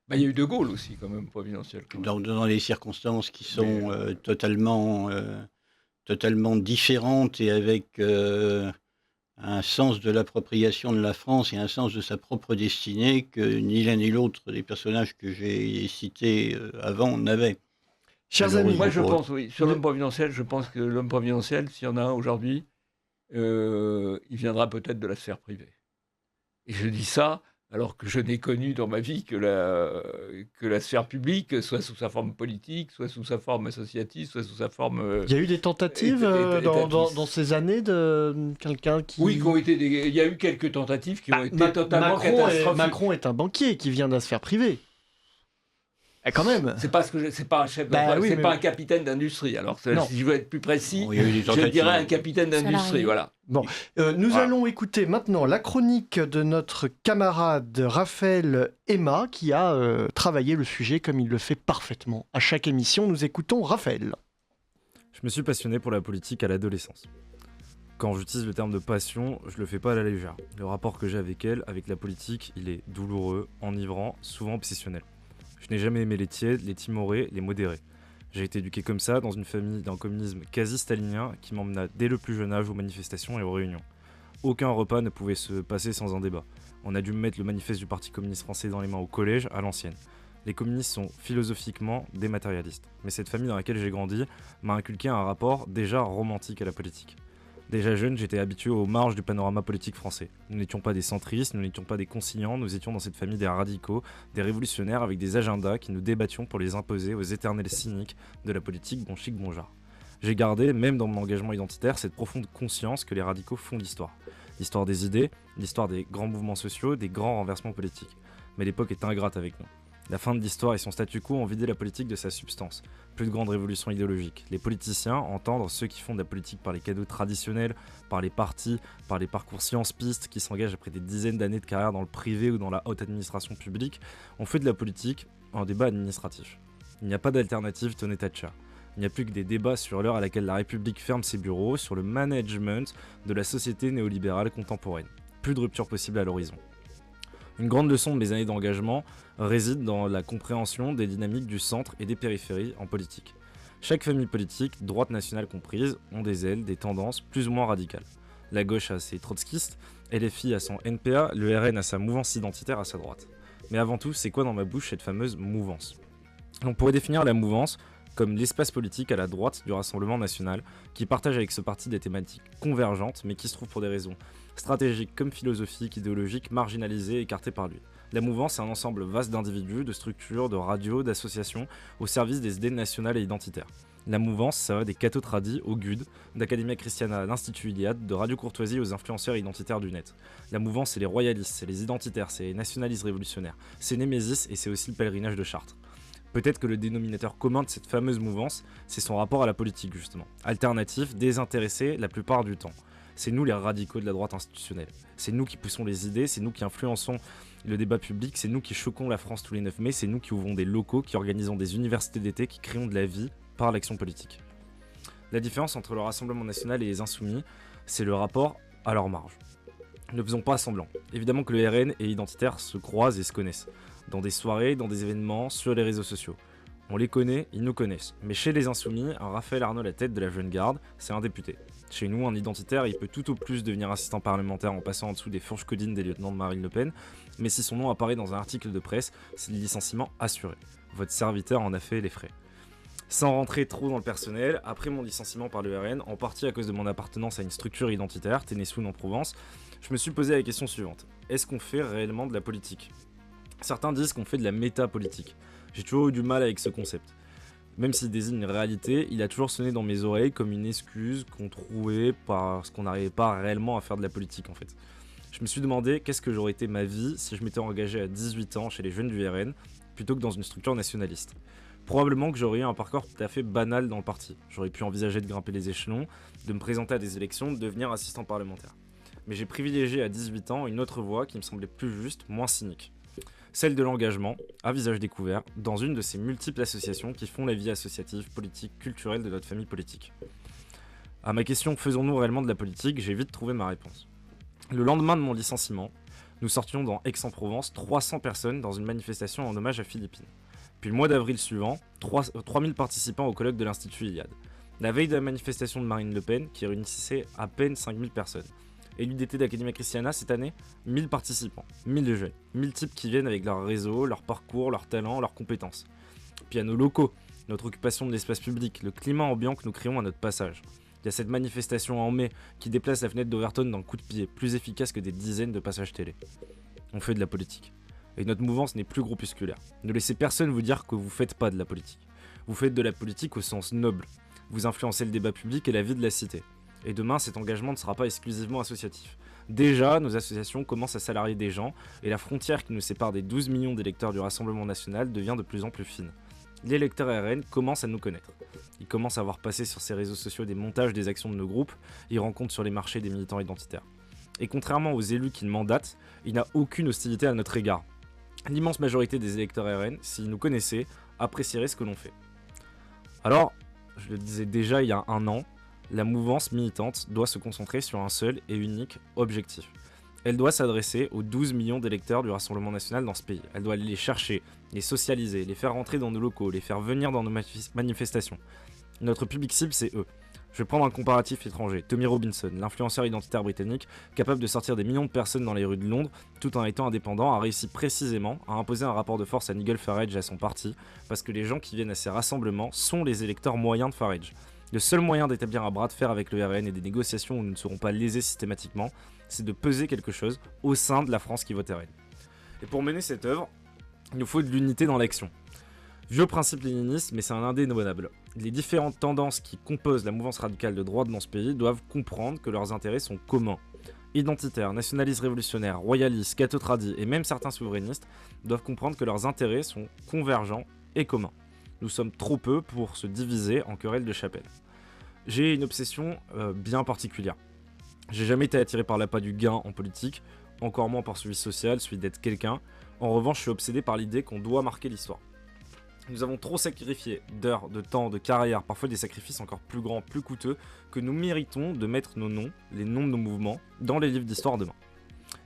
D: Bah, il y a eu De Gaulle aussi, quand même, providentiel. Quand même.
B: Dans des circonstances qui sont totalement différentes et avec un sens de l'appropriation de la France et un sens de sa propre destinée que ni l'un ni l'autre des personnages que j'ai cités avant n'avaient.
A: Chers
B: Alors,
A: amis,
D: Moi, je pense, oui, sur l'homme providentiel, je pense que l'homme providentiel, s'il y en a un aujourd'hui, il viendra peut-être de la sphère privée. Et je dis ça alors que je n'ai connu dans ma vie que la sphère publique, soit sous sa forme politique, soit sous sa forme associative, soit sous sa forme...
A: il y a eu des tentatives dans ces années de quelqu'un qui...
D: Oui, il y a eu quelques tentatives qui ont été totalement catastrophiques.
A: Macron est un banquier qui vient de la sphère privée. Et quand même.
D: C'est pas un chef
A: Bah oui,
D: c'est
A: mais
D: pas
A: bon.
D: un capitaine d'industrie. Alors,
A: Non.
D: si je veux être plus précis,
B: Bon, il y a eu des
D: je
B: tentatives.
D: dirais un capitaine d'industrie.
F: Salarié.
D: Voilà.
A: Nous
D: Voilà.
A: allons écouter maintenant la chronique de notre camarade Raphaël Emma qui a travaillé le sujet comme il le fait parfaitement. À chaque émission, nous écoutons Raphaël.
G: Je me suis passionné pour la politique à l'adolescence. Quand j'utilise le terme de passion, je le fais pas à la légère. Le rapport que j'ai avec elle, avec la politique, il est douloureux, enivrant, souvent obsessionnel. Je n'ai jamais aimé les tièdes, les timorés, les modérés. J'ai été éduqué comme ça dans une famille d'un communisme quasi stalinien qui m'emmena dès le plus jeune âge aux manifestations et aux réunions. Aucun repas ne pouvait se passer sans un débat. On a dû me mettre le manifeste du Parti communiste français dans les mains au collège, à l'ancienne. Les communistes sont philosophiquement dématérialistes. Mais cette famille dans laquelle j'ai grandi m'a inculqué un rapport déjà romantique à la politique. Déjà jeune, j'étais habitué aux marges du panorama politique français. Nous n'étions pas des centristes, nous n'étions pas des conciliants, nous étions dans cette famille des radicaux, des révolutionnaires avec des agendas qui nous débattions pour les imposer aux éternels cyniques de la politique bon chic bon genre. J'ai gardé, même dans mon engagement identitaire, cette profonde conscience que les radicaux font l'histoire. L'histoire des idées, l'histoire des grands mouvements sociaux, des grands renversements politiques. Mais l'époque est ingrate avec nous. La fin de l'histoire et son statu quo ont vidé la politique de sa substance. Plus de grandes révolutions idéologiques. Les politiciens, entendre ceux qui font de la politique par les cadeaux traditionnels, par les partis, par les parcours sciences-pistes qui s'engagent après des dizaines d'années de carrière dans le privé ou dans la haute administration publique, ont fait de la politique un débat administratif. Il n'y a pas d'alternative, tenez Thatcher. Il n'y a plus que des débats sur l'heure à laquelle la République ferme ses bureaux, sur le management de la société néolibérale contemporaine. Plus de rupture possible à l'horizon. Une grande leçon de mes années d'engagement réside dans la compréhension des dynamiques du centre et des périphéries en politique. Chaque famille politique, droite nationale comprise, ont des ailes, des tendances plus ou moins radicales. La gauche a ses trotskistes, LFI a son NPA, le RN a sa mouvance identitaire à sa droite. Mais avant tout, c'est quoi dans ma bouche cette fameuse mouvance ? On pourrait définir la mouvance comme l'espace politique à la droite du Rassemblement national, qui partage avec ce parti des thématiques convergentes, mais qui se trouve pour des raisons stratégiques comme philosophiques, idéologiques, marginalisées, écartées par lui. La mouvance est un ensemble vaste d'individus, de structures, de radios, d'associations, au service des idées nationales et identitaires. La mouvance, ça va des cathos tradis au GUD, d'Academia Christiana à l'Institut Iliade, de Radio Courtoisie aux influenceurs identitaires du net. La mouvance, c'est les royalistes, c'est les identitaires, c'est les nationalistes révolutionnaires, c'est Némésis et c'est aussi le pèlerinage de Chartres. Peut-être que le dénominateur commun de cette fameuse mouvance, c'est son rapport à la politique justement. Alternatif, désintéressé la plupart du temps. C'est nous les radicaux de la droite institutionnelle. C'est nous qui poussons les idées, c'est nous qui influençons le débat public, c'est nous qui choquons la France tous les 9 mai, c'est nous qui ouvrons des locaux, qui organisons des universités d'été, qui créons de la vie par l'action politique. La différence entre le Rassemblement national et les Insoumis, c'est le rapport à leur marge. Ne faisons pas semblant. Évidemment que le RN et l'identitaire se croisent et se connaissent. Dans des soirées, dans des événements, sur les réseaux sociaux. On les connaît, ils nous connaissent. Mais chez les Insoumis, un Raphaël Arnaud à la tête de la jeune garde, c'est un député. Chez nous, un identitaire, il peut tout au plus devenir assistant parlementaire en passant en dessous des fourches codines des lieutenants de Marine Le Pen, mais si son nom apparaît dans un article de presse, c'est le licenciement assuré. Votre serviteur en a fait les frais. Sans rentrer trop dans le personnel, après mon licenciement par le RN, en partie à cause de mon appartenance à une structure identitaire, Ténessoun en Provence, je me suis posé la question suivante. Est-ce qu'on fait réellement de la politique ? Certains disent qu'on fait de la métapolitique. J'ai toujours eu du mal avec ce concept. Même s'il désigne une réalité, il a toujours sonné dans mes oreilles comme une excuse qu'on trouvait parce qu'on n'arrivait pas réellement à faire de la politique en fait. Je me suis demandé qu'est-ce que j'aurais été ma vie si je m'étais engagé à 18 ans chez les jeunes du RN plutôt que dans une structure nationaliste. Probablement que j'aurais eu un parcours tout à fait banal dans le parti. J'aurais pu envisager de grimper les échelons, de me présenter à des élections, de devenir assistant parlementaire. Mais j'ai privilégié à 18 ans une autre voie qui me semblait plus juste, moins cynique. Celle de l'engagement, à visage découvert, dans une de ces multiples associations qui font la vie associative, politique, culturelle de notre famille politique. À ma question « Faisons-nous réellement de la politique ?», j'ai vite trouvé ma réponse. Le lendemain de mon licenciement, nous sortions dans Aix-en-Provence 300 personnes dans une manifestation en hommage à Philippine. Puis le mois d'avril suivant, 3000 participants au colloque de l'Institut Iliade. La veille de la manifestation de Marine Le Pen, qui réunissait à peine 5000 personnes. Et l'UDT d'Academia Christiana cette année, 1000 participants, 1000 jeunes, 1000 types qui viennent avec leur réseau, leur parcours, leurs talents, leurs compétences. Puis à nos locaux, notre occupation de l'espace public, le climat ambiant que nous créons à notre passage. Il y a cette manifestation en mai qui déplace la fenêtre d'Overton d'un coup de pied, plus efficace que des dizaines de passages télé. On fait de la politique. Et notre mouvance n'est plus groupusculaire. Ne laissez personne vous dire que vous faites pas de la politique. Vous faites de la politique au sens noble. Vous influencez le débat public et la vie de la cité. Et demain, cet engagement ne sera pas exclusivement associatif. Déjà, nos associations commencent à salarier des gens, et la frontière qui nous sépare des 12 millions d'électeurs du Rassemblement national devient de plus en plus fine. Les électeurs RN commencent à nous connaître. Ils commencent à voir passer sur ces réseaux sociaux des montages des actions de nos groupes, ils rencontrent sur les marchés des militants identitaires. Et contrairement aux élus qui le mandatent, il n'a aucune hostilité à notre égard. L'immense majorité des électeurs RN, s'ils nous connaissaient, apprécieraient ce que l'on fait. Alors, je le disais déjà il y a un an, la mouvance militante doit se concentrer sur un seul et unique objectif. Elle doit s'adresser aux 12 millions d'électeurs du Rassemblement national dans ce pays. Elle doit aller les chercher, les socialiser, les faire rentrer dans nos locaux, les faire venir dans nos manifestations. Notre public cible, c'est eux. Je vais prendre un comparatif étranger. Tommy Robinson, l'influenceur identitaire britannique, capable de sortir des millions de personnes dans les rues de Londres, tout en étant indépendant, a réussi précisément à imposer un rapport de force à Nigel Farage et à son parti, parce que les gens qui viennent à ces rassemblements sont les électeurs moyens de Farage. Le seul moyen d'établir un bras de fer avec le RN et des négociations où nous ne serons pas lésés systématiquement, c'est de peser quelque chose au sein de la France qui vote RN. Et pour mener cette œuvre, il nous faut de l'unité dans l'action. Vieux principe léniniste, mais c'est un indéniable. Les différentes tendances qui composent la mouvance radicale de droite dans ce pays doivent comprendre que leurs intérêts sont communs. Identitaires, nationalistes révolutionnaires, royalistes, catho-tradis et même certains souverainistes doivent comprendre que leurs intérêts sont convergents et communs. Nous sommes trop peu pour se diviser en querelles de chapelle. J'ai une obsession bien particulière. J'ai jamais été attiré par l'appât du gain en politique, encore moins par celui social, celui d'être quelqu'un. En revanche, je suis obsédé par l'idée qu'on doit marquer l'histoire. Nous avons trop sacrifié d'heures, de temps, de carrière, parfois des sacrifices encore plus grands, plus coûteux, que nous méritons de mettre nos noms, les noms de nos mouvements, dans les livres d'histoire demain.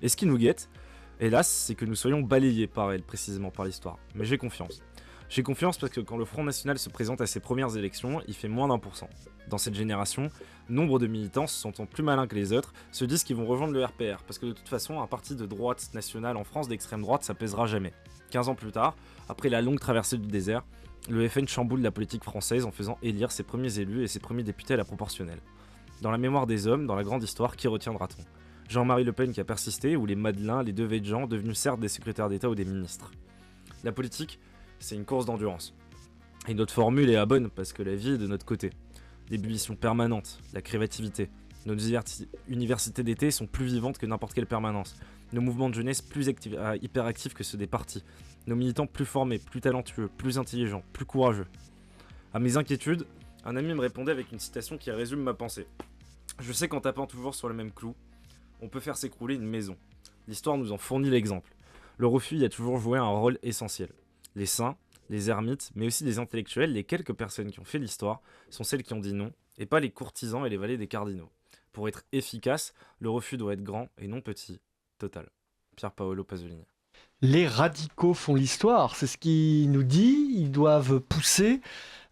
G: Et ce qui nous guette, hélas, c'est que nous soyons balayés par elle, précisément par l'histoire. Mais j'ai confiance. J'ai confiance parce que quand le Front National se présente à ses premières élections, il fait moins d'1%. Dans cette génération, nombre de militants, se sentant plus malins que les autres, se disent qu'ils vont rejoindre le RPR, parce que de toute façon, un parti de droite nationale en France d'extrême droite, ça pèsera jamais. 15 ans plus tard, après la longue traversée du désert, le FN chamboule la politique française en faisant élire ses premiers élus et ses premiers députés à la proportionnelle. Dans la mémoire des hommes, dans la grande histoire, qui retiendra-t-on ? Jean-Marie Le Pen qui a persisté, ou les Madeleine, les Devedjian, devenus certes des secrétaires d'État ou des ministres. La politique, c'est une course d'endurance. Et notre formule est la bonne parce que la vie est de notre côté. L'ébullition permanente, la créativité. Nos universités d'été sont plus vivantes que n'importe quelle permanence. Nos mouvements de jeunesse plus hyperactifs que ceux des partis. Nos militants plus formés, plus talentueux, plus intelligents, plus courageux. À mes inquiétudes, un ami me répondait avec une citation qui résume ma pensée. Je sais qu'en tapant toujours sur le même clou, on peut faire s'écrouler une maison. L'histoire nous en fournit l'exemple. Le refus y a toujours joué un rôle essentiel. Les saints, les ermites, mais aussi les intellectuels, les quelques personnes qui ont fait l'histoire, sont celles qui ont dit non, et pas les courtisans et les valets des cardinaux. Pour être efficace, le refus doit être grand et non petit. Total. Pier Paolo Pasolini.
A: Les radicaux font l'histoire, c'est ce qu'il nous dit, ils doivent pousser.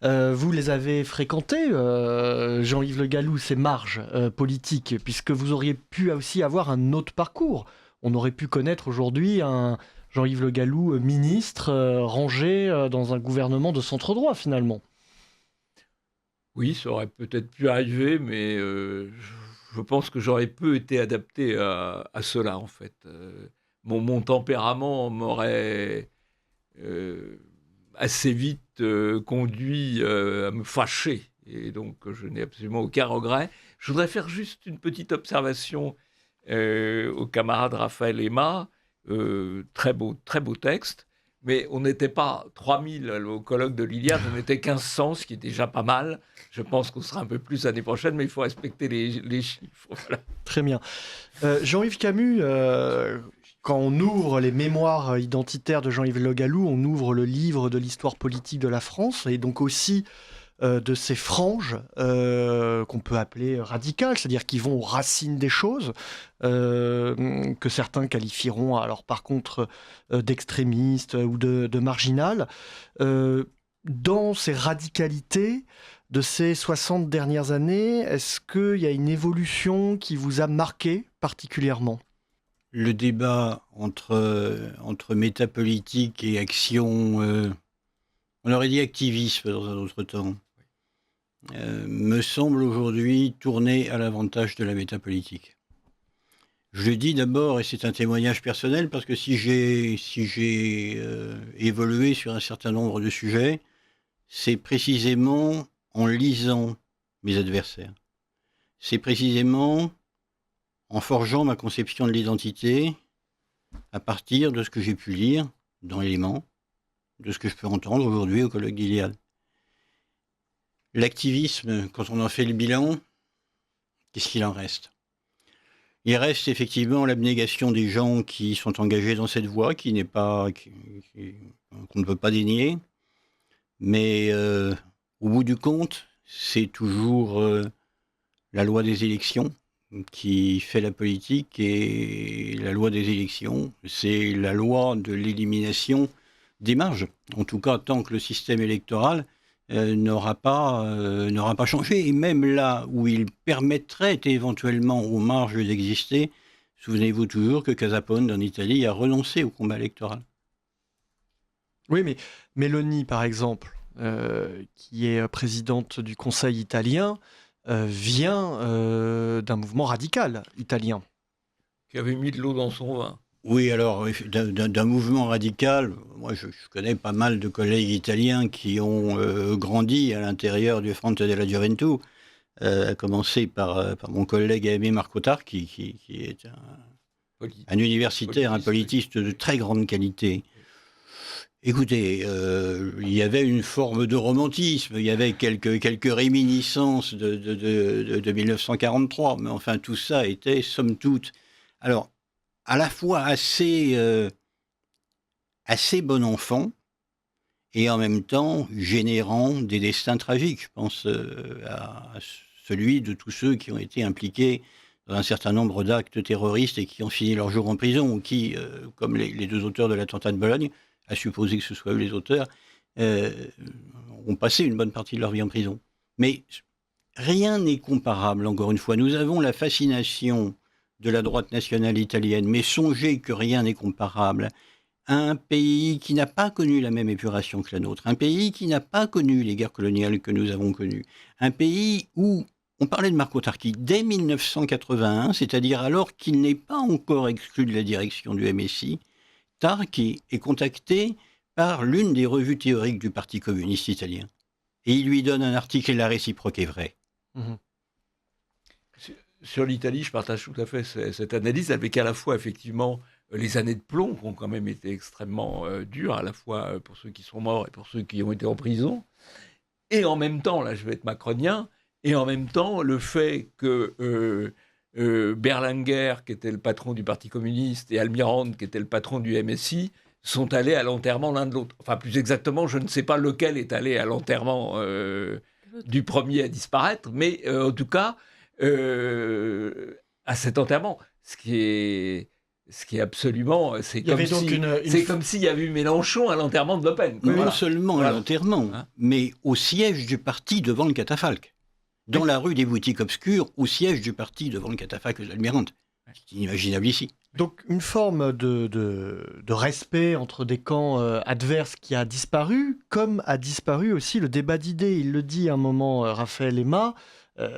A: Vous les avez fréquentés, Jean-Yves Le Gallou, ces marges politiques, puisque vous auriez pu aussi avoir un autre parcours. On aurait pu connaître aujourd'hui un Jean-Yves Le Gallou, ministre, rangé dans un gouvernement de centre-droit finalement.
D: Oui, ça aurait peut-être pu arriver, mais je pense que j'aurais peu été adapté à cela, en fait. Mon tempérament m'aurait assez vite conduit à me fâcher, et donc je n'ai absolument aucun regret. Je voudrais faire juste une petite observation au camarade Raphaël Aima. Très beau texte, mais on n'était pas 3000 au colloque de l'Iliade, on était 1500, ce qui est déjà pas mal. Je pense qu'on sera un peu plus l'année prochaine, mais il faut respecter les chiffres. Voilà.
A: Très bien. Jean-Yves Camus, quand on ouvre les mémoires identitaires de Jean-Yves Le Gallou, on ouvre le livre de l'histoire politique de la France, et donc aussi de ces franges qu'on peut appeler radicales, c'est-à-dire qui vont aux racines des choses, que certains qualifieront alors par contre d'extrémistes ou de marginales. Dans ces radicalités de ces 60 dernières années, est-ce qu'il y a une évolution qui vous a marqué particulièrement ?
B: Le débat entre métapolitique et action, on aurait dit activisme dans un autre temps, me semble aujourd'hui tourner à l'avantage de la métapolitique. Je le dis d'abord, et c'est un témoignage personnel, parce que si j'ai évolué sur un certain nombre de sujets, c'est précisément en lisant mes adversaires. C'est précisément en forgeant ma conception de l'identité à partir de ce que j'ai pu lire dans l'élément, de ce que je peux entendre aujourd'hui au colloque d'Iliade. L'activisme, quand on en fait le bilan, qu'est-ce qu'il en reste ? Il reste effectivement l'abnégation des gens qui sont engagés dans cette voie, qu'on ne peut pas dénier. Mais au bout du compte, c'est toujours la loi des élections qui fait la politique, et la loi des élections, c'est la loi de l'élimination des marges. En tout cas, tant que le système électoral n'aura pas changé. Et même là où il permettrait éventuellement aux marges d'exister, souvenez-vous toujours que Casapone, en Italie, a renoncé au combat électoral.
A: Oui, mais Mélanie, par exemple, qui est présidente du Conseil italien, vient d'un mouvement radical italien.
D: Qui avait mis de l'eau dans son vin.
B: Oui, alors, d'un mouvement radical, moi je connais pas mal de collègues italiens qui ont grandi à l'intérieur du Fronte della Gioventù, à commencer par mon collègue Aimé Marcottard, qui est un universitaire, un politiste de très grande qualité. Écoutez, il y avait une forme de romantisme, il y avait quelques réminiscences de 1943, mais enfin tout ça était, somme toute, alors, à la fois assez bon enfant et en même temps générant des destins tragiques. Je pense à celui de tous ceux qui ont été impliqués dans un certain nombre d'actes terroristes et qui ont fini leur jour en prison, ou qui, comme les deux auteurs de l'attentat de Bologne, à supposer que ce soit eux les auteurs, ont passé une bonne partie de leur vie en prison. Mais rien n'est comparable, encore une fois. Nous avons la fascination de la droite nationale italienne, mais songez que rien n'est comparable à un pays qui n'a pas connu la même épuration que la nôtre, un pays qui n'a pas connu les guerres coloniales que nous avons connues, un pays où, on parlait de Marco Tarchi, dès 1981, c'est-à-dire alors qu'il n'est pas encore exclu de la direction du MSI, Tarchi est contacté par l'une des revues théoriques du Parti communiste italien. Et il lui donne un article, et la réciproque est vraie.
D: Sur l'Italie, je partage tout à fait cette analyse, avec à la fois effectivement les années de plomb qui ont quand même été extrêmement dures, à la fois pour ceux qui sont morts et pour ceux qui ont été en prison, et en même temps, là je vais être macronien, et en même temps le fait que Berlinguer, qui était le patron du Parti communiste, et Almirante, qui était le patron du MSI, sont allés à l'enterrement l'un de l'autre. Enfin, plus exactement, je ne sais pas lequel est allé à l'enterrement du premier à disparaître, mais en tout cas, à cet enterrement, ce qui est absolument, c'est comme s'il y avait eu Mélenchon à l'enterrement de Le Pen.
B: Non seulement à l'enterrement, mais au siège du parti devant le catafalque. Dans la rue des boutiques obscures, au siège du parti devant le catafalque de l'Almirante. C'est inimaginable ici.
A: Donc une forme de respect entre des camps adverses qui a disparu, comme a disparu aussi le débat d'idées. Il le dit à un moment, Raphaël Aima,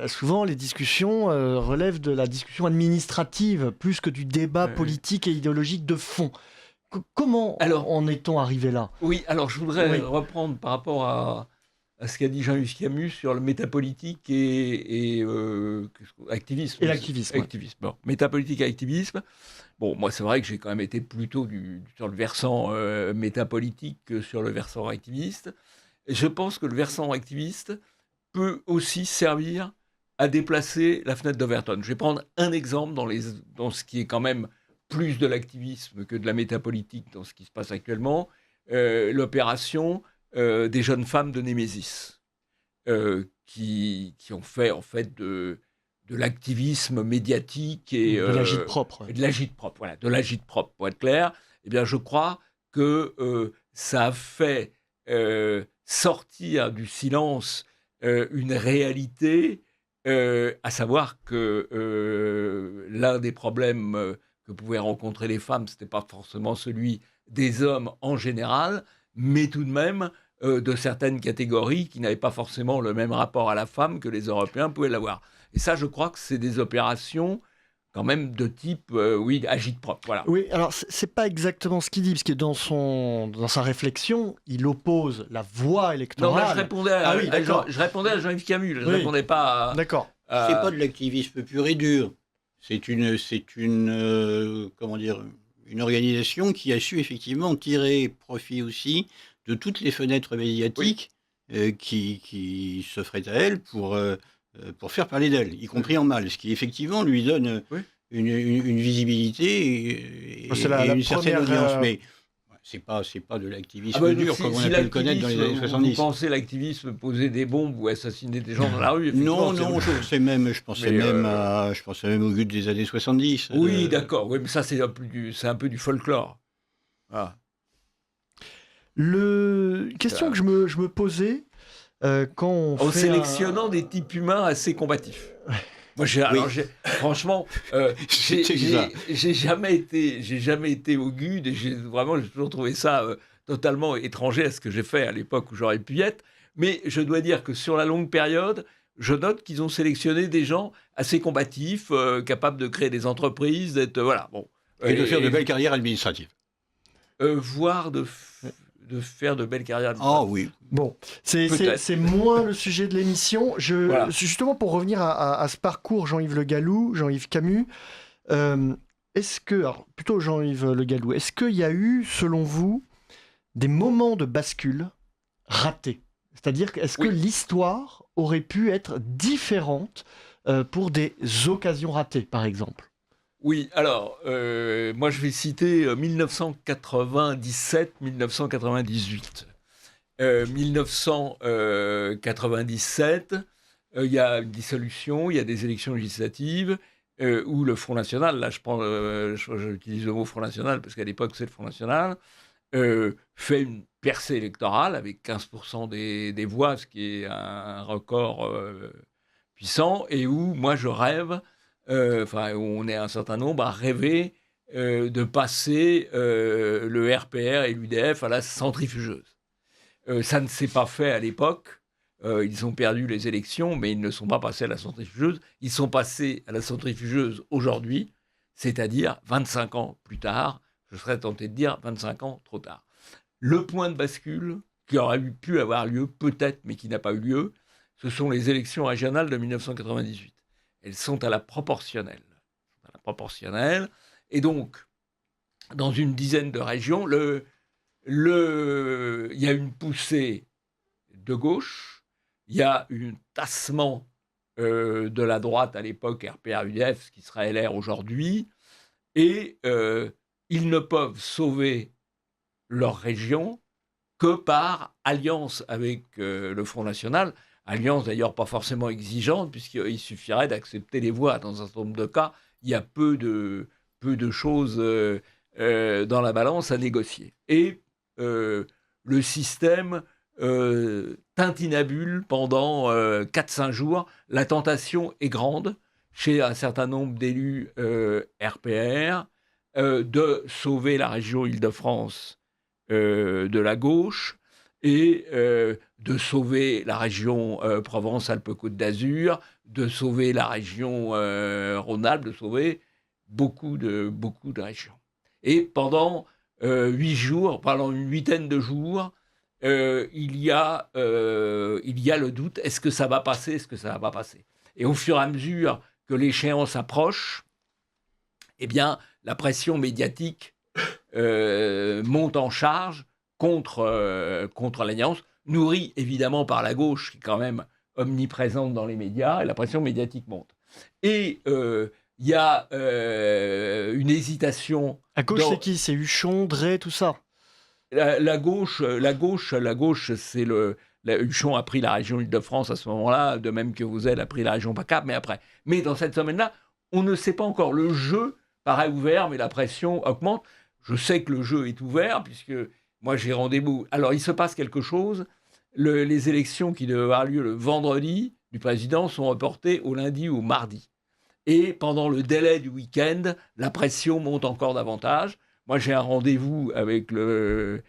A: souvent les discussions relèvent de la discussion administrative plus que du débat politique et idéologique de fond. Comment en est-on arrivé là ?
D: Oui, alors je voudrais reprendre par rapport à ce qu'a dit Jean-Luc Camus sur le métapolitique et activisme.
A: Et l'activisme.
D: Activisme. Bon, métapolitique et activisme. Bon, moi, c'est vrai que j'ai quand même été plutôt sur le versant métapolitique que sur le versant activiste. Et je pense que le versant activiste peut aussi servir à déplacer la fenêtre d'Overton. Je vais prendre un exemple dans ce qui est quand même plus de l'activisme que de la métapolitique dans ce qui se passe actuellement, l'opération des jeunes femmes de Némésis, qui ont fait en fait de l'activisme médiatique et
A: de l'agite-propre.
D: De l'agite-propre, voilà, de l'agite-propre, pour être clair. Eh bien, je crois que ça a fait sortir du silence une réalité, à savoir que l'un des problèmes que pouvaient rencontrer les femmes, ce n'était pas forcément celui des hommes en général, mais tout de même de certaines catégories qui n'avaient pas forcément le même rapport à la femme que les Européens pouvaient l'avoir. Et ça, je crois que c'est des opérations quand même de type, agite-propre. Voilà.
A: Oui, alors c'est pas exactement ce qu'il dit, parce que dans sa réflexion, il oppose la voie électorale.
D: Non, là, je répondais à Jean-Yves Camus, je ne répondais pas à...
A: D'accord.
B: C'est pas de l'activisme pur et dur. C'est une organisation qui a su effectivement tirer profit aussi de toutes les fenêtres médiatiques qui s'offraient à elle pour faire parler d'elle, y compris en mal, ce qui effectivement lui donne une visibilité et une certaine audience. Mais c'est pas de l'activisme dur comme on a pu le connaître dans les années 70.
D: Vous pensez l'activisme poser des bombes ou assassiner des gens dans la rue?
B: Non, je pensais même au but des années 70.
D: Oui, d'accord, mais ça c'est un peu du folklore. Ah.
A: Question que je me posais quand on
D: en sélectionnant des types humains assez combatifs. Moi, franchement, j'ai jamais été au GUD et j'ai toujours trouvé ça totalement étranger à ce que j'ai fait à l'époque où j'aurais pu y être. Mais je dois dire que sur la longue période, je note qu'ils ont sélectionné des gens assez combatifs, capables de créer des entreprises, d'être voilà. Bon,
B: Et de faire de belles carrières administratives.
D: voire de faire de belles carrières.
B: Ah oui.
A: Bon,
D: Peut-être.
A: c'est moins le sujet de l'émission.
D: Voilà.
A: Justement, pour revenir à ce parcours, Jean-Yves Le Gallou, Jean-Yves Camus, alors, plutôt Jean-Yves Le Gallou, est-ce qu'il y a eu, selon vous, des moments de bascule ratés? C'est-à-dire, est-ce que l'histoire aurait pu être différente pour des occasions ratées, par exemple?
D: Oui, alors, moi je vais citer 1997-1998. 1997, il y a une dissolution, il y a des élections législatives où le Front National, là j'utilise le mot Front National parce qu'à l'époque c'est le Front National, fait une percée électorale avec 15% des voix, ce qui est un record puissant, et où moi je rêve, où on est un certain nombre à rêver de passer le RPR et l'UDF à la centrifugeuse. Ça ne s'est pas fait à l'époque. Ils ont perdu les élections, mais ils ne sont pas passés à la centrifugeuse. Ils sont passés à la centrifugeuse aujourd'hui, c'est-à-dire 25 ans plus tard. Je serais tenté de dire 25 ans trop tard. Le point de bascule qui aurait pu avoir lieu, peut-être, mais qui n'a pas eu lieu, ce sont les élections régionales de 1998. Elles sont à la proportionnelle. Et donc, dans une dizaine de régions, il y a une poussée de gauche, il y a un tassement de la droite à l'époque, RPR-UDF, ce qui serait LR aujourd'hui, et ils ne peuvent sauver leur région que par alliance avec le Front National, alliance d'ailleurs pas forcément exigeante, puisqu'il suffirait d'accepter les voix. Dans un certain nombre de cas, il y a peu de choses dans la balance à négocier. Et le système tintinabule pendant 4-5 jours. La tentation est grande chez un certain nombre d'élus RPR de sauver la région Île-de-France de la gauche et de sauver la région Provence-Alpes-Côte d'Azur, de sauver la région Rhône-Alpes, de sauver beaucoup de régions. Et pendant 8 jours, pendant une huitaine de jours, il y a le doute, est-ce que ça va passer, est-ce que ça va pas passer? Et au fur et à mesure que l'échéance approche, eh bien, la pression médiatique monte en charge contre l'alliance, nourrie évidemment par la gauche, qui est quand même omniprésente dans les médias, et la pression médiatique monte. Et il y a une hésitation.
A: À gauche, c'est qui? C'est Huchon, Drey, tout ça?
D: La gauche, c'est Huchon a pris la région Île-de-France à ce moment-là, de même que Vauzel a pris la région PACA, mais après. Mais dans cette semaine-là, on ne sait pas encore. Le jeu paraît ouvert, mais la pression augmente. Je sais que le jeu est ouvert, puisque moi j'ai rendez-vous. Alors il se passe quelque chose. Les élections qui devaient avoir lieu le vendredi du président sont reportées au lundi ou au mardi. Et pendant le délai du week-end, la pression monte encore davantage. Moi, j'ai un rendez-vous avec le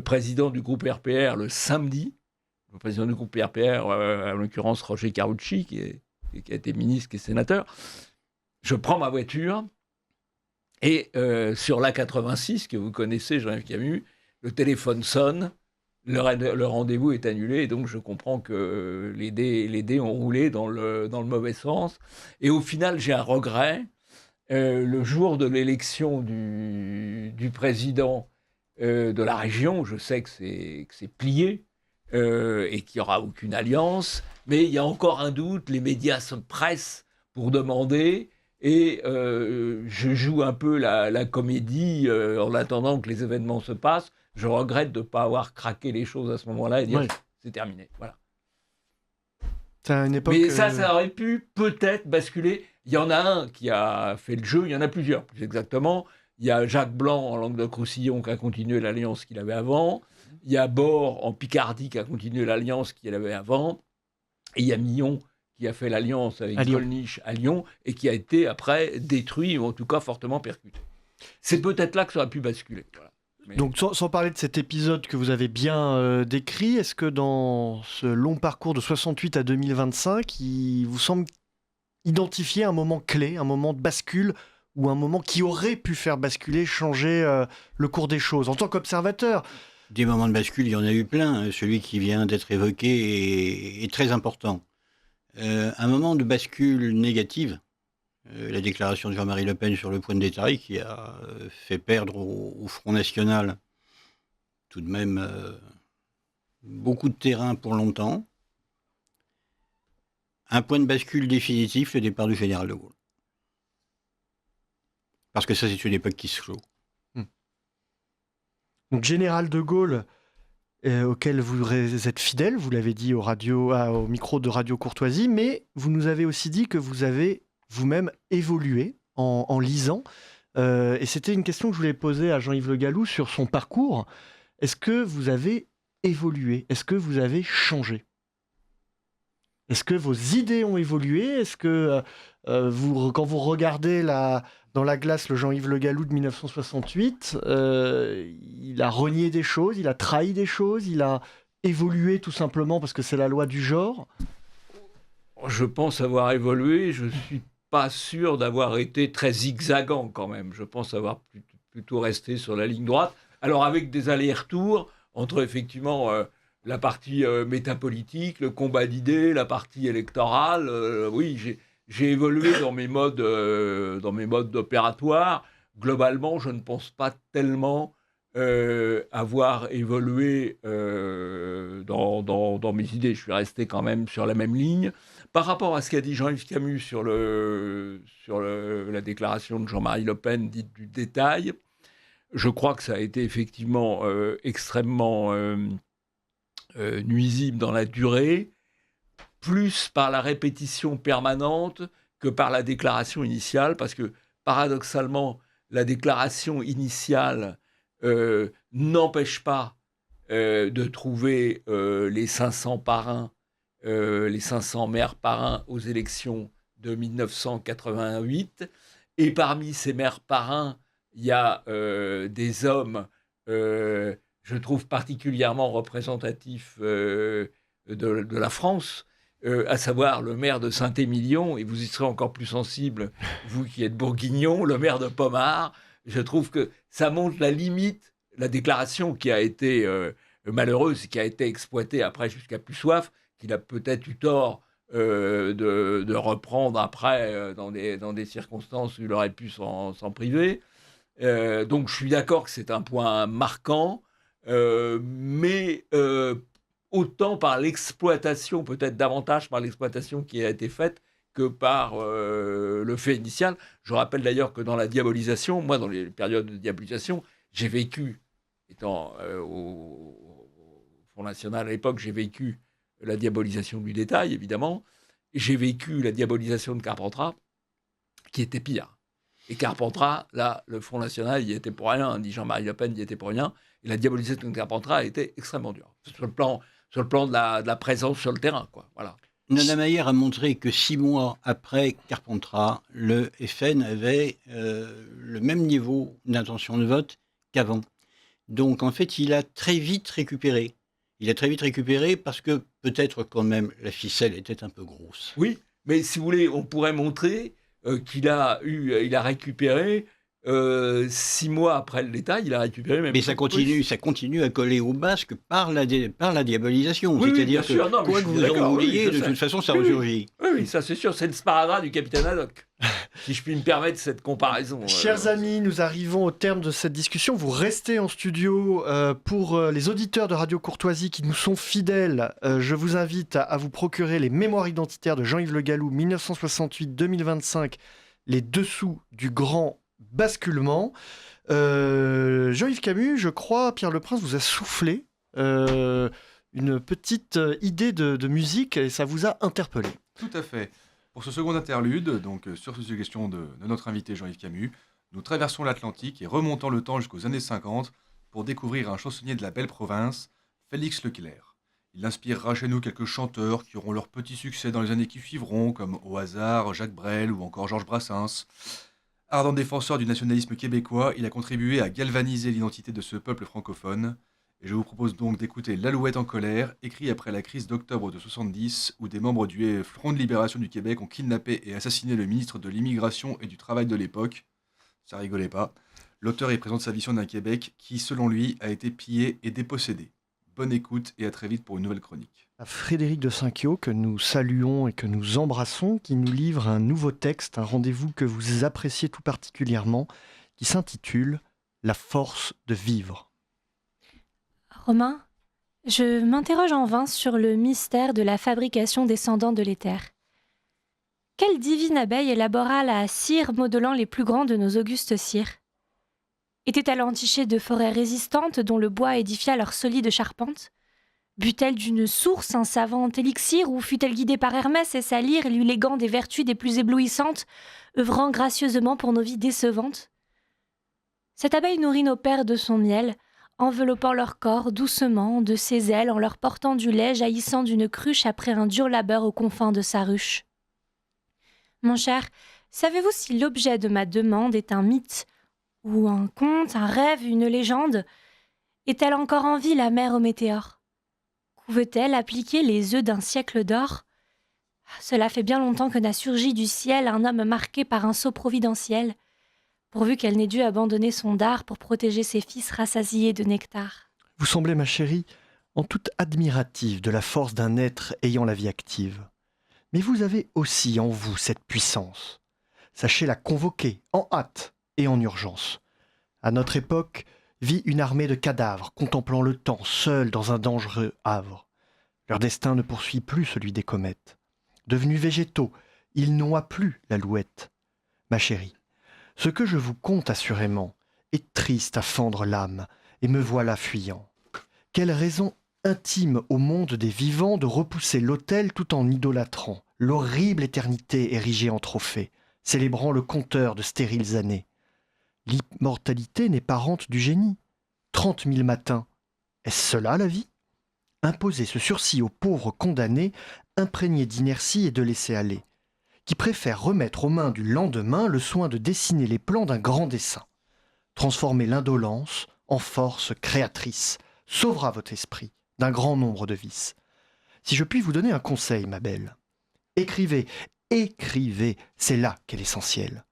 D: président du groupe RPR le samedi. Le président du groupe RPR, en l'occurrence Roger Carucci, qui a été ministre, qui est sénateur. Je prends ma voiture et sur l'A86, que vous connaissez, Jean-Yves Camus, le téléphone sonne, le rendez-vous est annulé, et donc je comprends que les dés ont roulé dans le mauvais sens. Et au final, j'ai un regret. Le jour de l'élection du président de la région, je sais que c'est plié et qu'il n'y aura aucune alliance, mais il y a encore un doute, les médias se pressent pour demander, et je joue un peu la comédie en attendant que les événements se passent. Je regrette de ne pas avoir craqué les choses à ce moment-là et dire c'est terminé. Voilà. Mais ça aurait pu peut-être basculer. Il y en a un qui a fait le jeu, il y en a plusieurs, plus exactement. Il y a Jacques Blanc en Languedoc-Roussillon qui a continué l'alliance qu'il avait avant. Il y a Bord en Picardie qui a continué l'alliance qu'il avait avant. Et il y a Millon qui a fait l'alliance avec Gollnisch à Lyon et qui a été après détruit, ou en tout cas fortement percuté. C'est peut-être là que ça aurait pu basculer. Voilà. Mais-
A: Donc sans parler de cet épisode que vous avez bien décrit, est-ce que dans ce long parcours de 68 à 2025, il vous semble identifier un moment clé, un moment de bascule ou un moment qui aurait pu faire basculer, changer le cours des choses en tant qu'observateur?
B: Des moments de bascule, il y en a eu plein. Celui qui vient d'être évoqué est très important. Un moment de bascule négative, la déclaration de Jean-Marie Le Pen sur le point de détail, qui a fait perdre au Front National tout de même beaucoup de terrain pour longtemps. Un point de bascule définitif, le départ du général de Gaulle. Parce que ça, c'est une époque qui se clôt.
A: Donc général de Gaulle, auquel vous êtes fidèle, vous l'avez dit au micro de Radio Courtoisie, mais vous nous avez aussi dit que vous avez vous-même évolué en lisant. Et c'était une question que je voulais poser à Jean-Yves Le Gallou sur son parcours. Est-ce que vous avez évolué? Est-ce que vous avez changé? Est-ce que vos idées ont évolué? Est-ce que quand vous regardez dans la glace le Jean-Yves Le Gallou de 1968, il a renié des choses, il a trahi des choses, il a évolué tout simplement parce que c'est la loi du genre?
D: Je pense avoir évolué. Je suis pas sûr d'avoir été très zigzagant quand même. Je pense avoir plutôt resté sur la ligne droite. Alors avec des allers-retours entre effectivement la partie métapolitique, le combat d'idées, la partie électorale. Oui, j'ai évolué dans mes modes opératoires. Globalement, je ne pense pas tellement avoir évolué dans mes idées. Je suis resté quand même sur la même ligne. Par rapport à ce qu'a dit Jean-Yves Camus sur la déclaration de Jean-Marie Le Pen dite du détail, je crois que ça a été effectivement extrêmement nuisible dans la durée, plus par la répétition permanente que par la déclaration initiale, parce que paradoxalement, la déclaration initiale n'empêche pas de trouver les 500 parrains, les 500 maires parrains aux élections de 1988. Et parmi ces maires parrains, il y a des hommes, je trouve particulièrement représentatifs de la France, à savoir le maire de Saint-Émilion, et vous y serez encore plus sensible, vous qui êtes bourguignon, le maire de Pommard. Je trouve que ça montre la limite, la déclaration qui a été malheureuse, qui a été exploitée après jusqu'à plus soif, qu'il a peut-être eu tort de reprendre après dans des circonstances où il aurait pu s'en priver. Donc je suis d'accord que c'est un point marquant, mais autant par l'exploitation, peut-être davantage par l'exploitation qui a été faite que par le fait initial. Je rappelle d'ailleurs que dans la diabolisation, moi dans les périodes de diabolisation, j'ai vécu, étant au Front National à l'époque, j'ai vécu la diabolisation du détail, évidemment. J'ai vécu la diabolisation de Carpentras, qui était pire. Et Carpentras, là, le Front National, il y était pour rien, dit Jean-Marie Le Pen, il y était pour rien. Et la diabolisation de Carpentras a été extrêmement dure, sur le plan de la présence sur le terrain, quoi. Voilà.
B: Nana Mayer a montré que 6 mois après Carpentras, le FN avait le même niveau d'intention de vote qu'avant. Donc, en fait, il a très vite récupéré. Il a très vite récupéré parce que peut-être quand même la ficelle était un peu grosse.
D: Oui, mais si vous voulez, on pourrait montrer qu'il a récupéré 6 mois après le détail, il a récupéré même.
B: Mais ça continue à coller au basque par la diabolisation.
D: Oui,
B: c'est-à-dire
D: bien sûr.
B: que
D: Non, mais
B: quoi
D: je
B: que
D: suis
B: vous en
D: d'accord,
B: vouliez,
D: oui,
B: de toute façon, ça
D: Oui,
B: ressurgit.
D: Oui, ça c'est sûr, c'est le sparadrap du capitaine Haddock, si je puis me permettre cette comparaison.
A: Chers amis, nous arrivons au terme de cette discussion. Vous restez en studio pour les auditeurs de Radio Courtoisie qui nous sont fidèles. Je vous invite à vous procurer les mémoires identitaires de Jean-Yves Le Gallou, 1968-2025, les dessous du grand basculement. Jean-Yves Camus, je crois, Pierre Le Prince vous a soufflé une petite idée de musique et ça vous a interpellé.
C: Tout à fait. Pour ce second interlude, donc sur suggestion de notre invité Jean-Yves Camus, nous traversons l'Atlantique et remontons le temps jusqu'aux années 50 pour découvrir un chansonnier de la belle province, Félix Leclerc. Il inspirera chez nous quelques chanteurs qui auront leur petit succès dans les années qui suivront, comme au hasard Jacques Brel ou encore Georges Brassens. Ardent défenseur du nationalisme québécois, il a contribué à galvaniser l'identité de ce peuple francophone. Et je vous propose donc d'écouter L'Alouette en colère, écrit après la crise d'octobre de 70, où des membres du Front de libération du Québec ont kidnappé et assassiné le ministre de l'Immigration et du Travail de l'époque. Ça rigolait pas. L'auteur y présente sa vision d'un Québec qui, selon lui, a été pillé et dépossédé. Bonne écoute et à très vite pour une nouvelle chronique.
A: À Frédéric de Saint-Quio, que nous saluons et que nous embrassons, qui nous livre un nouveau texte, un rendez-vous que vous appréciez tout particulièrement, qui s'intitule « La force de vivre ».
F: Romain, je m'interroge en vain sur le mystère de la fabrication des cendants de l'éther. Quelle divine abeille élabora la cire modelant les plus grands de nos augustes cires? Était-elle entichée de forêts résistantes dont le bois édifia leur solide charpente? But-elle d'une source un savant élixir ou fut-elle guidée par Hermès et sa lyre lui léguant des vertus des plus éblouissantes, œuvrant gracieusement pour nos vies décevantes? Cette abeille nourrit nos pères de son miel, enveloppant leur corps doucement de ses ailes en leur portant du lait jaillissant d'une cruche après un dur labeur aux confins de sa ruche. Mon cher, savez-vous si l'objet de ma demande est un mythe, ou un conte, un rêve, une légende? Est-elle encore en vie, la mère au météore? Couve-t-elle appliquer les œufs d'un siècle d'or? Cela fait bien longtemps que n'a surgi du ciel un homme marqué par un sceau providentiel, pourvu qu'elle n'ait dû abandonner son dard pour protéger ses fils rassasiés de nectar.
A: Vous semblez, ma chérie, en toute admirative de la force d'un être ayant la vie active. Mais vous avez aussi en vous cette puissance. Sachez la convoquer en hâte et en urgence. À notre époque, vit une armée de cadavres contemplant le temps, seuls dans un dangereux havre. Leur destin ne poursuit plus celui des comètes. Devenus végétaux, ils noient plus l'alouette. Ma chérie, ce que je vous conte assurément est triste à fendre l'âme, et me voilà fuyant. Quelle raison intime au monde des vivants de repousser l'autel tout en idolâtrant l'horrible éternité érigée en trophée, célébrant le compteur de stériles années. L'immortalité n'est pas rente du génie. 30 000 matins, est-ce cela la vie? Imposer ce sursis aux pauvres condamnés, imprégnés d'inertie et de laisser-aller, qui préfèrent remettre aux mains du lendemain le soin de dessiner les plans d'un grand dessein. Transformer l'indolence en force créatrice sauvera votre esprit d'un grand nombre de vices. Si je puis vous donner un conseil, ma belle, écrivez, écrivez, c'est là qu'est l'essentiel.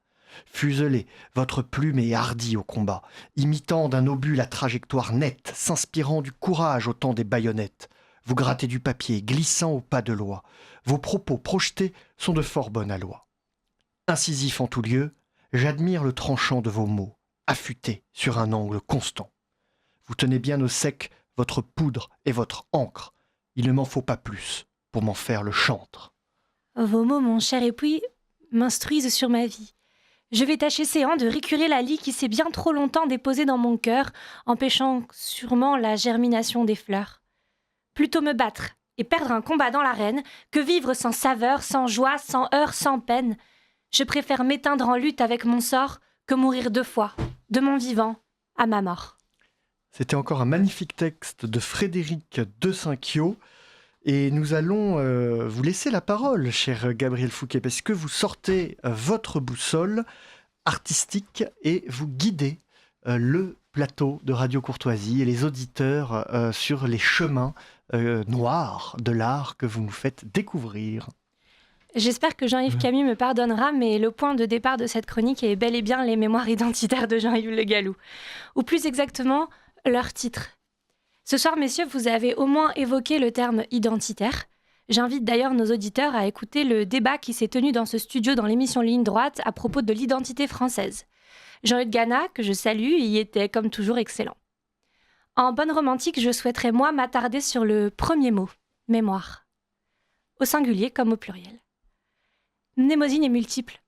A: Fuselez, votre plume est hardie au combat, imitant d'un obus la trajectoire nette, s'inspirant du courage au temps des baïonnettes. Vous grattez du papier, glissant au pas de loi. Vos propos projetés sont de fort bonne aloi. Incisif en tout lieu, j'admire le tranchant de vos mots, affûtés sur un angle constant. Vous tenez bien au sec votre poudre et votre encre. Il ne m'en faut pas plus pour m'en faire le chantre.
F: Vos mots, mon cher époux, m'instruisent sur ma vie. Je vais tâcher séant de récurer la lie qui s'est bien trop longtemps déposée dans mon cœur, empêchant sûrement la germination des fleurs. Plutôt me battre et perdre un combat dans l'arène que vivre sans saveur, sans joie, sans heurts, sans peine. Je préfère m'éteindre en lutte avec mon sort que mourir 2 fois, de mon vivant à ma mort.
A: C'était encore un magnifique texte de Frédéric de Saint-Quio. Et nous allons vous laisser la parole, cher Gabriel Fouquet, parce que vous sortez votre boussole artistique et vous guidez le plateau de Radio Courtoisie et les auditeurs sur les chemins noirs de l'art que vous nous faites découvrir.
F: J'espère que Jean-Yves Camus me pardonnera, mais le point de départ de cette chronique est bel et bien les mémoires identitaires de Jean-Yves Le Gallou, ou plus exactement, leur titre. Ce soir, messieurs, vous avez au moins évoqué le terme identitaire. J'invite d'ailleurs nos auditeurs à écouter le débat qui s'est tenu dans ce studio dans l'émission Ligne Droite à propos de l'identité française. Jean-Hugues Gana, que je salue, y était comme toujours excellent. En bonne romantique, je souhaiterais moi m'attarder sur le premier mot, mémoire. Au singulier comme au pluriel. Mnémosyne est multiple.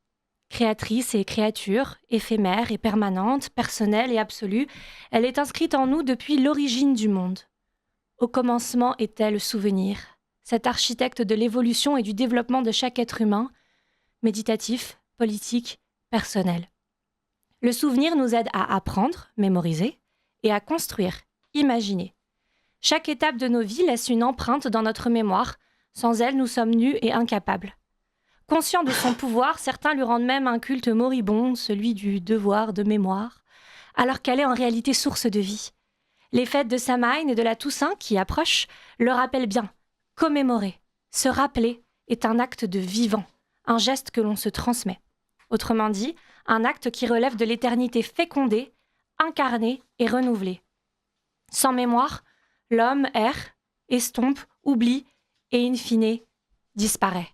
F: Créatrice et créature, éphémère et permanente, personnelle et absolue, elle est inscrite en nous depuis l'origine du monde. Au commencement était le souvenir, cet architecte de l'évolution et du développement de chaque être humain, méditatif, politique, personnel. Le souvenir nous aide à apprendre, mémoriser, et à construire, imaginer. Chaque étape de nos vies laisse une empreinte dans notre mémoire, sans elle nous sommes nus et incapables. Conscient de son pouvoir, certains lui rendent même un culte moribond, celui du devoir de mémoire, alors qu'elle est en réalité source de vie. Les fêtes de Samhain et de la Toussaint qui approchent le rappellent bien. Commémorer, se rappeler est un acte de vivant, un geste que l'on se transmet. Autrement dit, un acte qui relève de l'éternité fécondée, incarnée et renouvelée. Sans mémoire, l'homme erre, estompe, oublie et in fine disparaît.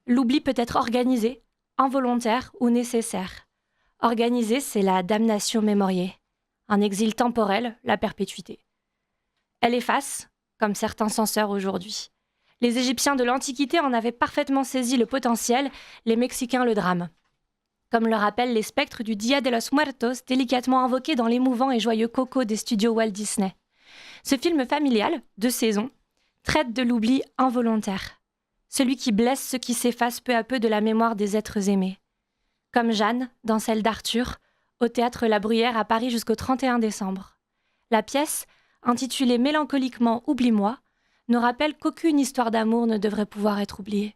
F: L'oubli peut être organisé, involontaire ou nécessaire. Organisé, c'est la damnatio memoriae, un exil temporel, la perpétuité. Elle efface, comme certains censeurs aujourd'hui. Les Égyptiens de l'Antiquité en avaient parfaitement saisi le potentiel, les Mexicains le drame. Comme le rappellent les spectres du Dia de los Muertos, délicatement invoqués dans l'émouvant et joyeux Coco des studios Walt Disney. Ce film familial, 2 saisons, traite de l'oubli involontaire. Celui qui blesse ceux qui s'effacent peu à peu de la mémoire des êtres aimés. Comme Jeanne, dans celle d'Arthur, au théâtre La Bruyère à Paris jusqu'au 31 décembre. La pièce, intitulée mélancoliquement « Oublie-moi », nous rappelle qu'aucune histoire d'amour ne devrait pouvoir être oubliée.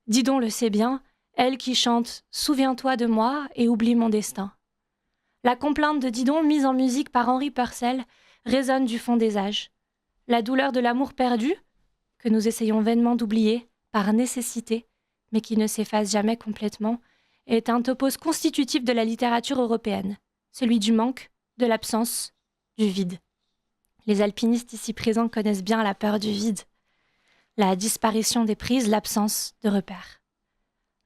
F: Didon le sait bien, elle qui chante « Souviens-toi de moi et oublie mon destin ». La complainte de Didon, mise en musique par Henri Purcell, résonne du fond des âges. La douleur de l'amour perdu, que nous essayons vainement d'oublier, par nécessité, mais qui ne s'efface jamais complètement, est un topos constitutif de la littérature européenne, celui du manque, de l'absence, du vide. Les alpinistes ici présents connaissent bien la peur du vide, la disparition des prises, l'absence de repères.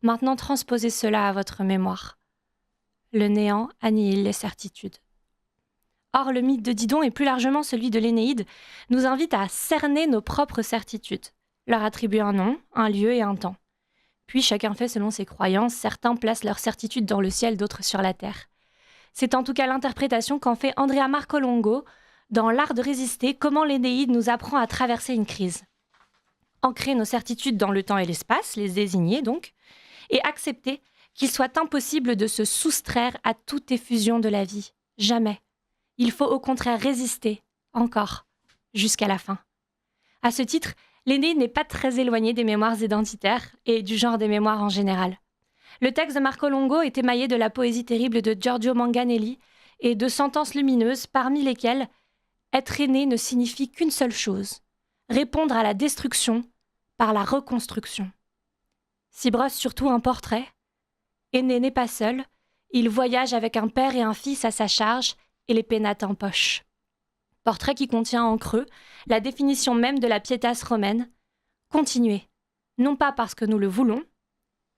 F: Maintenant, transposez cela à votre mémoire. Le néant annihile les certitudes. Or, le mythe de Didon et plus largement celui de l'Énéide nous invite à cerner nos propres certitudes, leur attribuer un nom, un lieu et un temps. Puis chacun fait selon ses croyances, certains placent leurs certitudes dans le ciel, d'autres sur la terre. C'est en tout cas l'interprétation qu'en fait Andrea Marcolongo dans L'art de résister, comment l'Énéide nous apprend à traverser une crise. Ancrer nos certitudes dans le temps et l'espace, les désigner donc, et accepter qu'il soit impossible de se soustraire à toute effusion de la vie. Jamais. Il faut au contraire résister, encore, jusqu'à la fin. À ce titre, l'Énéide n'est pas très éloigné des mémoires identitaires et du genre des mémoires en général. Le texte de Marcolongo est émaillé de la poésie terrible de Giorgio Manganelli et de sentences lumineuses parmi lesquelles être aîné ne signifie qu'une seule chose, répondre à la destruction par la reconstruction. S'y brosse surtout un portrait. Aîné n'est pas seul, il voyage avec un père et un fils à sa charge et les pénates en poche. Portrait qui contient en creux la définition même de la pietas romaine, continuer, non pas parce que nous le voulons,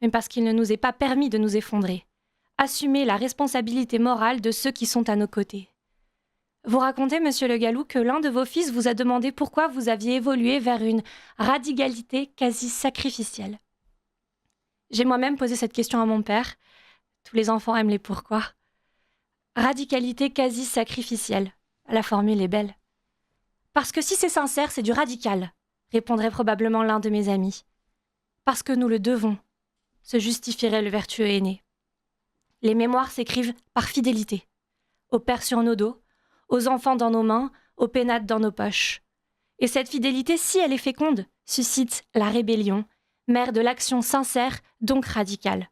F: mais parce qu'il ne nous est pas permis de nous effondrer, assumer la responsabilité morale de ceux qui sont à nos côtés. Vous racontez, monsieur Le Gallou, que l'un de vos fils vous a demandé pourquoi vous aviez évolué vers une radicalité quasi sacrificielle. J'ai moi-même posé cette question à mon père. Tous les enfants aiment les pourquoi. Radicalité quasi sacrificielle. La formule est belle. Parce que si c'est sincère, c'est du radical, répondrait probablement l'un de mes amis. Parce que nous le devons, se justifierait le vertueux aîné. Les mémoires s'écrivent par fidélité. Au père sur nos dos, aux enfants dans nos mains, aux pénates dans nos poches. Et cette fidélité, si elle est féconde, suscite la rébellion, mère de l'action sincère, donc radicale.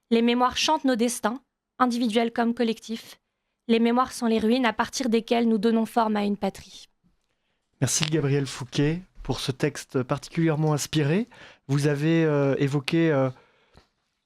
F: Les mémoires chantent nos destins, individuels comme collectifs. Les mémoires sont les ruines à partir desquelles nous donnons forme à une patrie.
A: Merci Gabriel Fouquet pour ce texte particulièrement inspiré. Vous avez évoqué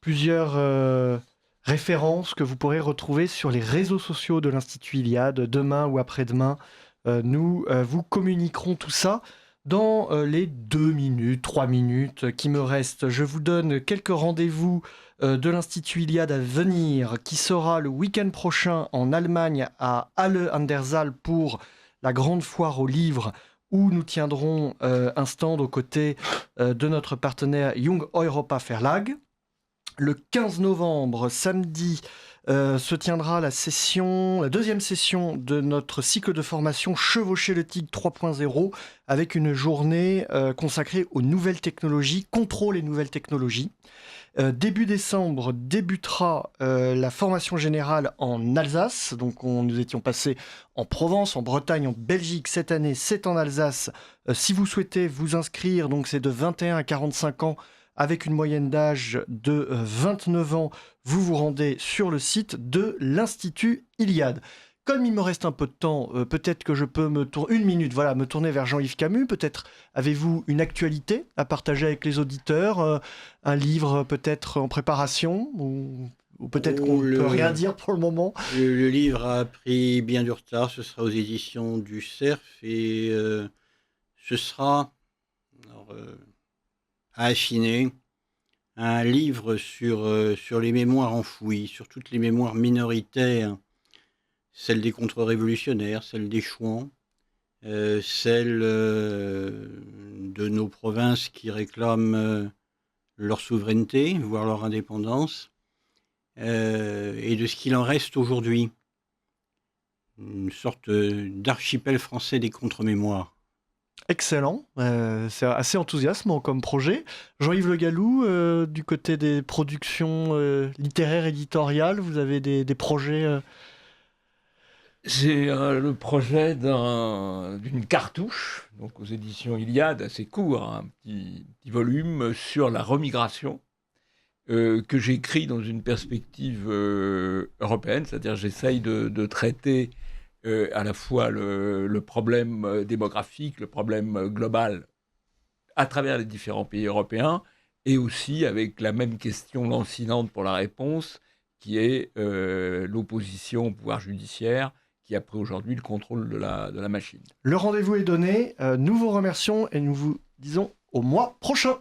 A: plusieurs références que vous pourrez retrouver sur les réseaux sociaux de l'Institut Iliade. Demain ou après-demain, nous vous communiquerons tout ça. Dans les 2 minutes, 3 minutes qui me restent, je vous donne quelques rendez-vous de l'Institut Iliade à venir, qui sera le week-end prochain en Allemagne à Halle an der Saale pour la grande foire aux livres, où nous tiendrons un stand aux côtés de notre partenaire Jung Europa Verlag. Le 15 novembre, samedi, se tiendra la deuxième session de notre cycle de formation Chevaucher le Tigre 3.0 avec une journée consacrée aux nouvelles technologies, contrôle et nouvelles technologies. Début décembre débutera la formation générale en Alsace. Donc nous étions passés en Provence, en Bretagne, en Belgique. Cette année, c'est en Alsace. Si vous souhaitez vous inscrire, donc c'est de 21 à 45 ans avec une moyenne d'âge de 29 ans, vous vous rendez sur le site de l'Institut Iliade. Comme il me reste un peu de temps, peut-être que je peux me tourner vers Jean-Yves Camus. Peut-être avez-vous une actualité à partager avec les auditeurs, un livre peut-être en préparation, ou peut-être qu'on ne peut rien dire pour le moment.
B: Le livre a pris bien du retard, ce sera aux éditions du Cerf et ce sera à affiner un livre sur les mémoires enfouies, sur toutes les mémoires minoritaires, celles des contre-révolutionnaires, celles des Chouans, celles de nos provinces qui réclament leur souveraineté, voire leur indépendance, et de ce qu'il en reste aujourd'hui. Une sorte d'archipel français des contre-mémoires.
A: Excellent, c'est assez enthousiasmant comme projet. Jean-Yves Le Gallou, du côté des productions littéraires, éditoriales, vous avez des projets
D: J'ai le projet d'une cartouche, donc aux éditions Iliade, assez court, un petit volume sur la remigration, que j'écris dans une perspective européenne, c'est-à-dire j'essaye de traiter à la fois le problème démographique, le problème global à travers les différents pays européens, et aussi avec la même question lancinante pour la réponse, qui est l'opposition au pouvoir judiciaire, qui a pris aujourd'hui le contrôle de la machine.
A: Le rendez-vous est donné, nous vous remercions et nous vous disons au mois prochain.